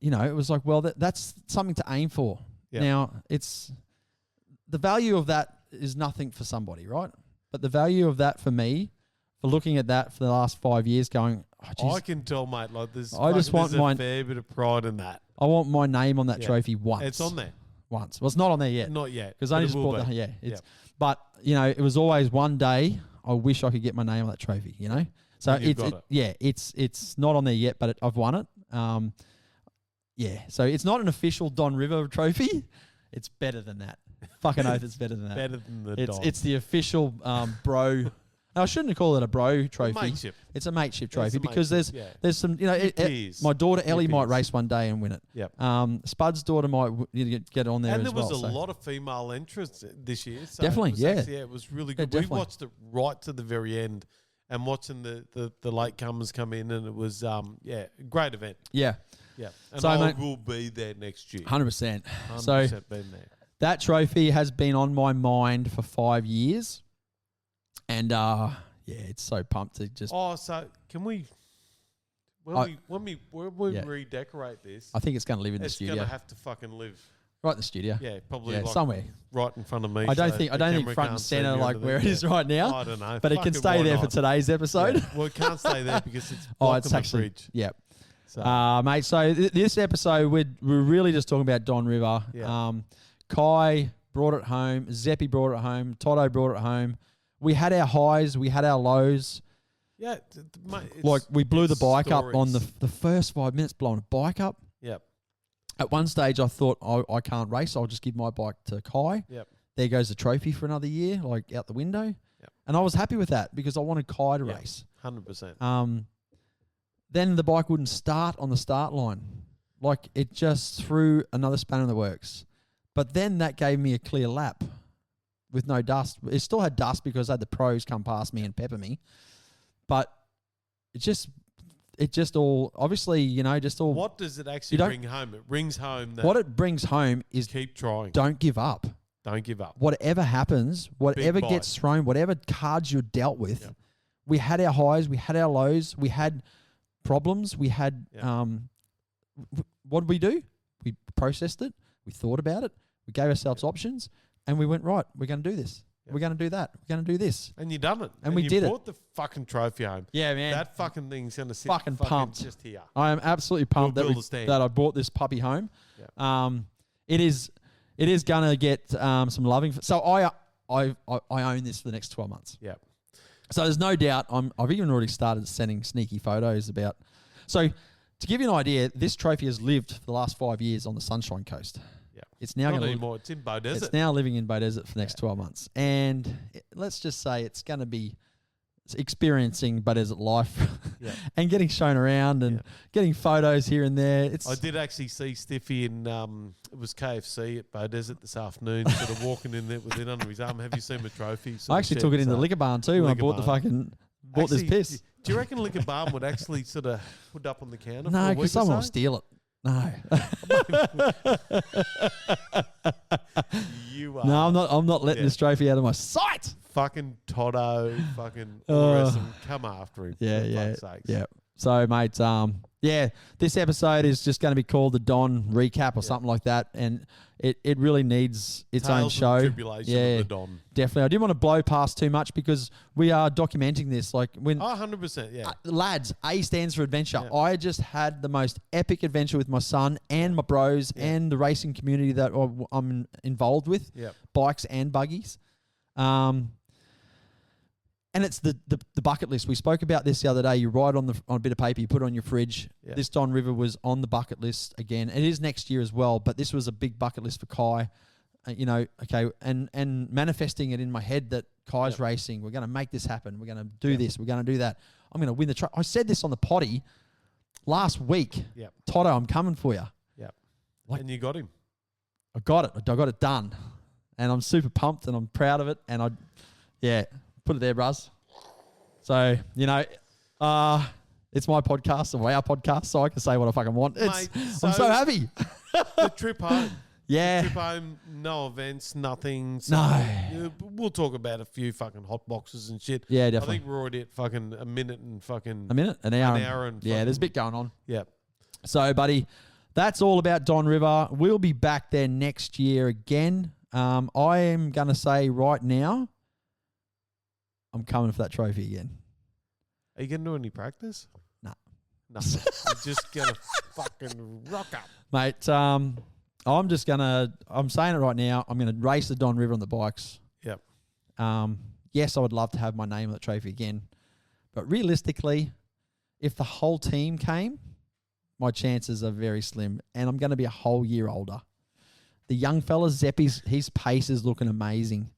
S2: it was like, well, that's something to aim for.
S1: Yeah.
S2: Now, it's the value of that is nothing for somebody, right? But the value of that for me, for looking at that for the last 5 years going, oh, geez,
S1: I can tell, mate, like there's,
S2: I just want
S1: there's
S2: mine-
S1: a fair bit of pride in that.
S2: I want my name on that
S1: Yeah.
S2: trophy once.
S1: It's on there.
S2: Once. Well, it's not on there yet.
S1: Not yet.
S2: Because
S1: but
S2: I
S1: it
S2: just
S1: will
S2: bought
S1: be.
S2: the, But, it was always one day I wish I could get my name on that trophy, So
S1: And you've got
S2: it's not on there yet, but I've won it. So it's not an official Don River trophy. It's better than that. Fucking oath, it's better than that.
S1: Better than the Don.
S2: It's the official bro. No, I shouldn't call it a bro trophy.
S1: mateship.
S2: It's a mateship
S1: It's
S2: trophy
S1: a
S2: because
S1: mateship, yeah.
S2: there's some
S1: peers.
S2: my daughter Ellie might
S1: peers.
S2: race one day and win it.
S1: Yep.
S2: Spud's daughter might get on there
S1: And
S2: as
S1: there was
S2: well.
S1: a
S2: so.
S1: lot of female entrants this year. So
S2: Definitely,
S1: it was
S2: yeah.
S1: actually, it was really
S2: Yeah,
S1: good. We
S2: definitely.
S1: watched it right to the very end and watching the latecomers come in, and it was, a great event.
S2: Yeah,
S1: Yeah. And
S2: So,
S1: I
S2: mate-
S1: will be there next year.
S2: 100%.
S1: 100%
S2: So
S1: been there.
S2: that trophy has been on my mind for 5 years, and it's so pumped to just.
S1: Oh, so can we, when we
S2: Yeah.
S1: redecorate this,
S2: I think it's going to live in the
S1: it's
S2: studio,
S1: going to have to fucking live,
S2: right in the studio.
S1: yeah, probably
S2: Yeah,
S1: like
S2: somewhere.
S1: right in front of me.
S2: I don't
S1: so
S2: think
S1: the
S2: front
S1: camera
S2: and
S1: can't see
S2: center
S1: me
S2: like
S1: under
S2: where
S1: there.
S2: it is right now.
S1: I don't know.
S2: But it
S1: Fuck
S2: can stay
S1: why
S2: there for
S1: not?
S2: today's episode.
S1: Yeah. Well, it can't stay there because it's
S2: Oh,
S1: blocked
S2: it's
S1: on
S2: actually
S1: the fridge.
S2: yeah.
S1: So,
S2: Mate, so this episode, we're really just talking about Don River.
S1: Yeah.
S2: Kai brought it home. Zeppy brought it home. Toto brought it home. We had our highs. We had our lows.
S1: yeah, mate, it's,
S2: Like, we blew the
S1: it's
S2: bike up on
S1: stories.
S2: the first 5 minutes, blowing a bike up.
S1: Yep.
S2: At one stage, I thought, I can't race. I'll just give my bike to Kai.
S1: Yep.
S2: There goes the trophy for another year, like out the window.
S1: Yep.
S2: And I was happy with that because I wanted Kai to
S1: Yep.
S2: race.
S1: 100%.
S2: Then the bike wouldn't start on the start line. Like, it just threw another spanner in the works. But then that gave me a clear lap with no dust. It still had dust because I had the pros come past me and pepper me. But it just all, obviously, just all.
S1: What does it actually
S2: don't-
S1: bring home? It brings home that
S2: What it brings home is
S1: keep trying.
S2: don't give up.
S1: Don't give up.
S2: Whatever happens, whatever
S1: bite.
S2: gets thrown, whatever cards you're dealt with,
S1: Yep.
S2: we had our highs, we had our lows, we had problems, we had
S1: Yep.
S2: what did we do? We processed it, we thought about it, we gave ourselves options, and we went, right, we're going to do this.
S1: Yep.
S2: We're going to do that. We're going to do this.
S1: And you done it.
S2: And we
S1: you
S2: did it.
S1: brought the fucking trophy home.
S2: Yeah, man.
S1: That fucking thing's going to sit
S2: Fucking pumped.
S1: just here.
S2: I am absolutely pumped
S1: We'll
S2: that,
S1: build a stand.
S2: that I brought this puppy home.
S1: Yep.
S2: It is going to get some loving. So I own this for the next 12 months.
S1: Yep.
S2: So there's no doubt I've even already started sending sneaky photos about. So to give you an idea, this trophy has lived for the last 5 years on the Sunshine Coast.
S1: Yep.
S2: It's now
S1: Not
S2: going to
S1: anymore. It's in Bow Desert.
S2: it's now living in Bow Desert for the next 12 months. And let's just say it's going to be experiencing, but is it life?
S1: Yeah.
S2: And getting shown around and getting photos here and there.
S1: I did actually see Stiffy in it was KFC at Bow Desert this afternoon, sort of walking in there with it under his arm. Have you seen my trophy?
S2: I actually took it in the liquor barn too when I bought this piss.
S1: Do you reckon liquor barn would actually sort of put up on the counter?
S2: No,
S1: because
S2: someone will steal it. No.
S1: You are.
S2: No, I'm not letting this trophy out of my sight.
S1: Fucking Toto, fucking all the rest of them, come after him.
S2: Yeah.
S1: For fuck's sakes.
S2: Yeah. So, mate, this episode is just going to be called the Don Recap or something like that, and it really needs its own show.
S1: Tribulation of the Don.
S2: Definitely. I didn't want to blow past too much because we are documenting this. Like when
S1: 100%, yeah.
S2: Lads, A stands for adventure.
S1: Yeah.
S2: I just had the most epic adventure with my son and my bros and the racing community that I'm involved with, bikes and buggies. And it's the bucket list. We spoke about this the other day. You write on a bit of paper, you put it on your fridge. Yeah. This Don River was on the bucket list again. It is next year as well, but this was a big bucket list for Kai. And manifesting it in my head that Kai's racing. We're going to make this happen. We're going to do this. We're going to do that. I'm going to win the truck. I said this on the potty last week.
S1: Yep.
S2: Toto, I'm coming for you.
S1: Yep. And you got him.
S2: I got it. I got it done. And I'm super pumped and I'm proud of it. And put it there, bruz. So, it's my podcast or our podcast, so I can say what I fucking want.
S1: Mate,
S2: I'm so happy.
S1: The trip home.
S2: Yeah.
S1: The trip home, no events, nothing. So
S2: No.
S1: We'll talk about a few fucking hot boxes and shit.
S2: Yeah, definitely.
S1: I think we're already at fucking a minute and fucking...
S2: An hour.
S1: and
S2: yeah, there's a bit going on.
S1: Yeah.
S2: So, buddy, that's all about Don River. We'll be back there next year again. I am going to say right now, I'm coming for that trophy again.
S1: Are you going to do any practice?
S2: Nah.
S1: Nothing. You're just going to fucking rock up.
S2: Mate, I'm saying it right now, I'm going to race the Don River on the bikes.
S1: Yep.
S2: Yes, I would love to have my name on that trophy again. But realistically, if the whole team came, my chances are very slim. And I'm going to be a whole year older. The young fella, Zeppi's, his pace is looking amazing.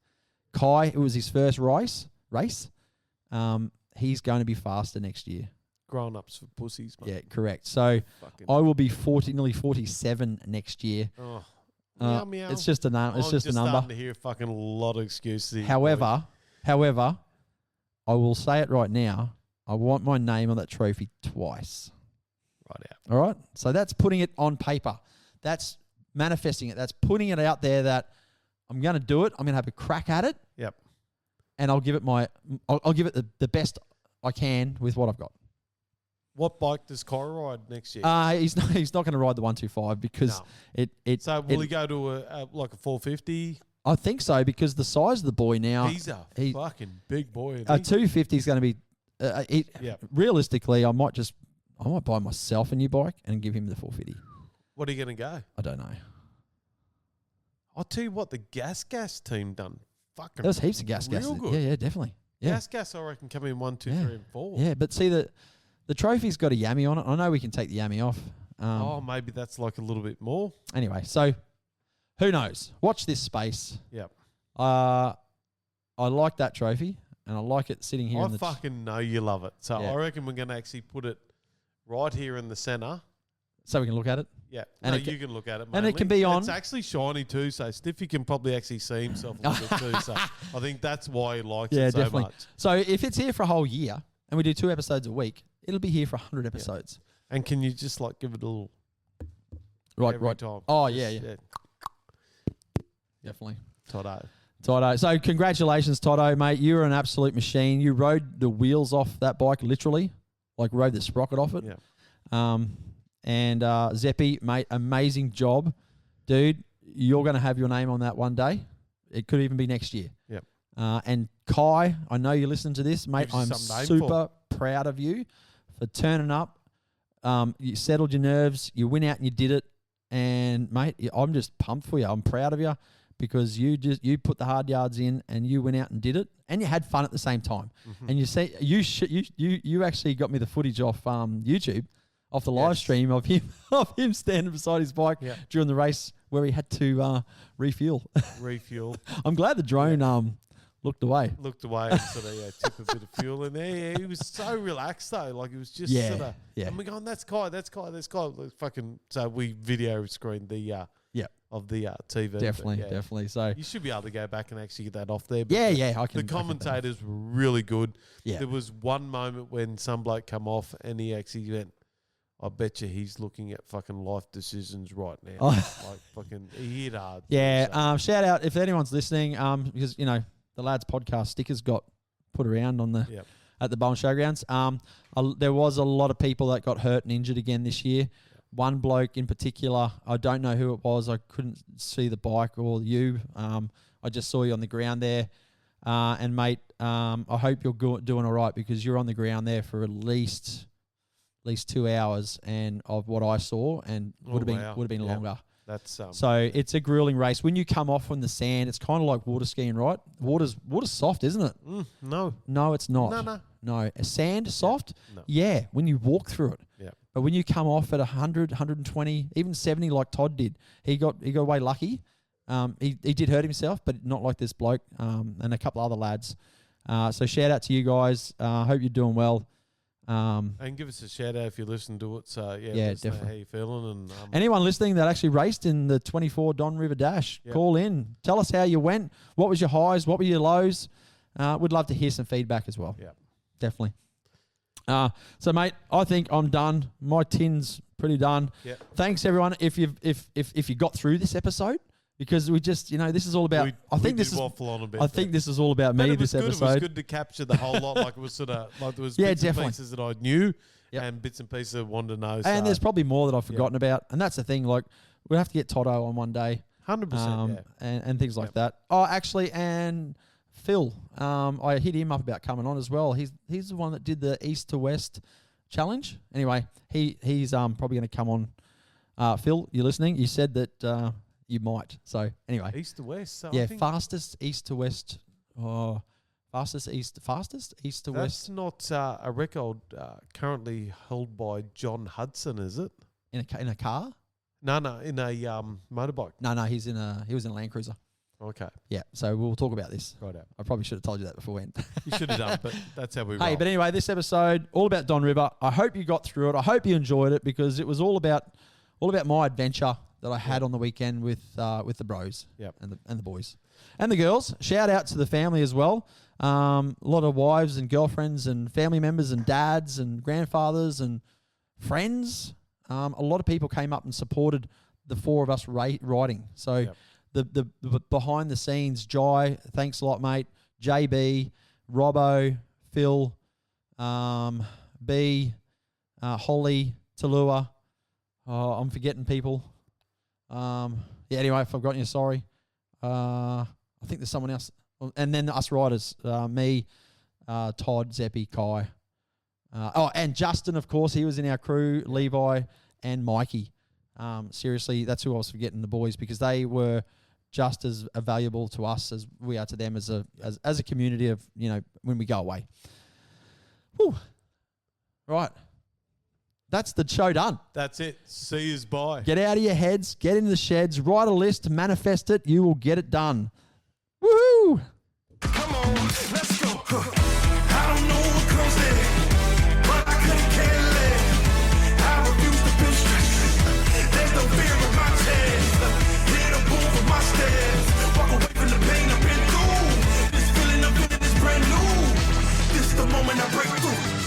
S2: Kai, it was his first race. He's going to be faster next year.
S1: Grown-ups for pussies, mate.
S2: Yeah, correct. So I will be nearly 47 next year.
S1: Oh, meow, meow.
S2: It's just a number. It's just a number.
S1: I'm starting to hear a fucking lot of excuses.
S2: However, I will say it right now. I want my name on that trophy twice.
S1: Right out.
S2: All right. So that's putting it on paper. That's manifesting it. That's putting it out there that I'm going to do it. I'm going to have a crack at it.
S1: Yep.
S2: And I'll give it I'll give it the best I can with what I've got.
S1: What bike does Kai ride next year?
S2: He's not going to ride the 125 because it.
S1: So will he go to a 450?
S2: I think so because the size of the boy now.
S1: He's a fucking big boy.
S2: A 250 is going to be. Realistically, I might buy myself a new bike and give him the 450.
S1: What are you going to go?
S2: I don't know.
S1: I'll tell you what, the Gas team done fucking.
S2: There's heaps of Gas.
S1: Real good.
S2: Yeah, definitely. Yeah.
S1: Gas, I reckon, come in 1, 2, 3, and 4.
S2: Yeah, but see the trophy's got a yammy on it. I know we can take the yammy off.
S1: Maybe that's like a little bit more.
S2: Anyway, so who knows? Watch this space.
S1: Yep.
S2: I like that trophy, and I like it sitting here.
S1: I fucking know you love it. So I reckon we're going to actually put it right here in the centre.
S2: So we can look at it?
S1: Yeah.
S2: And
S1: you can look at it,
S2: mainly. And it can be on.
S1: It's actually shiny too, so Stiffy can probably actually see himself a little bit too. So I think that's why he likes it so
S2: definitely.
S1: much.
S2: So if it's here for a whole year, and we do 2 episodes a week, it'll be here for 100 episodes.
S1: And can you just give it a little...
S2: Right.
S1: Time.
S2: Oh, yeah. Definitely.
S1: Toto.
S2: So congratulations, Toto, mate. You're an absolute machine. You rode the wheels off that bike, literally. Rode the sprocket off it.
S1: Yeah.
S2: And Zeppy, mate, amazing job. Dude, you're going to have your name on that one day. It could even be next year.
S1: Yep.
S2: And Kai, I know you listen to this, mate. I'm super proud of you for turning up. You settled your nerves. You went out and you did it. And, mate, I'm just pumped for you. I'm proud of you because you put the hard yards in and you went out and did it. And you had fun at the same time. Mm-hmm. And you see, you actually got me the footage off YouTube. Off the live stream of him standing beside his bike during the race where he had to refuel.
S1: Refuel.
S2: I'm glad the drone Looked away.
S1: Looked away and sort of tip a bit of fuel in there. Yeah, he was so relaxed though. Like he was just
S2: Yeah,
S1: sort of.
S2: yeah.
S1: And we're going, that's Kai. Like, fucking. So we video screened the of the TV. but
S2: Definitely. So
S1: you should be able to go back and actually get that off there.
S2: yeah,
S1: But
S2: yeah. I can.
S1: The commentators were really good.
S2: Yeah.
S1: There was one moment when some bloke come off and he actually went, I bet you he's looking at fucking life decisions right now.
S2: Oh.
S1: Like fucking, he hit hard.
S2: Yeah.
S1: So,
S2: Shout out if anyone's listening. Because the lads podcast stickers got put around on the
S1: Yep.
S2: at the Bowen Showgrounds. There was a lot of people that got hurt and injured again this year. One bloke in particular, I don't know who it was. I couldn't see the bike or you. I just saw you on the ground there. And mate, I hope you're doing all right because you're on the ground there for at least 2 hours and of what I saw and would have been longer.
S1: That's
S2: So it's a grueling race. When you come off from the sand, it's kind of like water skiing, right? Water's soft, isn't it?
S1: no.
S2: No, it's not. No. A sand soft?
S1: No.
S2: Yeah, when you walk through it.
S1: Yeah.
S2: But when you come off at 100, 120, even 70 like Todd did, he got away lucky. He did hurt himself, but not like this bloke and a couple other lads. So shout out to you guys. Hope you're doing well.
S1: And give us a shout out if you listen to it. So let us know
S2: definitely.
S1: how you feeling. And
S2: Anyone listening that actually raced in the 24 Don River Dash, call in. Tell us how you went. What was your highs? What were your lows? We'd love to hear some feedback as well.
S1: Yeah.
S2: Definitely. So mate, I think I'm done. My tin's pretty done.
S1: Yeah.
S2: Thanks everyone if you got through this episode because we just this is all about.
S1: waffle on a bit.
S2: I think this is all about me. This episode.
S1: It was good to capture the whole lot. Like it was sort of like there was bits and pieces that I knew and bits and pieces I wanted to know.
S2: And there's probably more that I've forgotten about. And that's the thing. Like we'll have to get Toto on one day.
S1: 100%.
S2: And things like that. Oh, actually, and Phil, I hit him up about coming on as well. He's the one that did the East to West challenge. Anyway, he's probably going to come on. Phil, you're listening? You said that you might. So anyway,
S1: East to West. So
S2: yeah, fastest East to West. Oh, fastest east to
S1: That's
S2: west
S1: not a record currently held by John Hudson, is it?
S2: in a car.
S1: No, in a motorbike.
S2: No, he was in a Land Cruiser.
S1: Okay,
S2: Yeah, so we'll talk about this.
S1: right out.
S2: I probably should have told you that before we went.
S1: You should have done, but that's how we roll.
S2: Hey, but anyway, this episode all about Don River. I hope you got through it. I hope you enjoyed it because it was all about my adventure that I had on the weekend with the bros, and the boys, and the girls. Shout out to the family as well. A lot of wives and girlfriends and family members and dads and grandfathers and friends. A lot of people came up and supported the four of us riding. So. The behind the scenes, Jai, thanks a lot, mate. JB, Robbo, Phil, B, Holly, Talua. I'm forgetting people. Anyway, if I've forgotten you, sorry. I think there's someone else. And then us riders, me, Todd, Zeppy, Kai. And Justin, of course, he was in our crew, Levi and Mikey. Seriously, that's who I was forgetting, the boys, because they were just as valuable to us as we are to them as a community of, when we go away. Whew. Right. That's the show done.
S1: That's it. See yous, bye.
S2: Get out of your heads, get into the sheds, write a list, manifest it, you will get it done. Woohoo!
S4: Come on, let's go. I don't know what comes next, but I couldn't care less. I refuse to feel stressed. There's no fear in my chest. Hit a move with my steps. Walk away from the pain I've been through. This feeling I'm feeling is brand new. This is the moment I break through.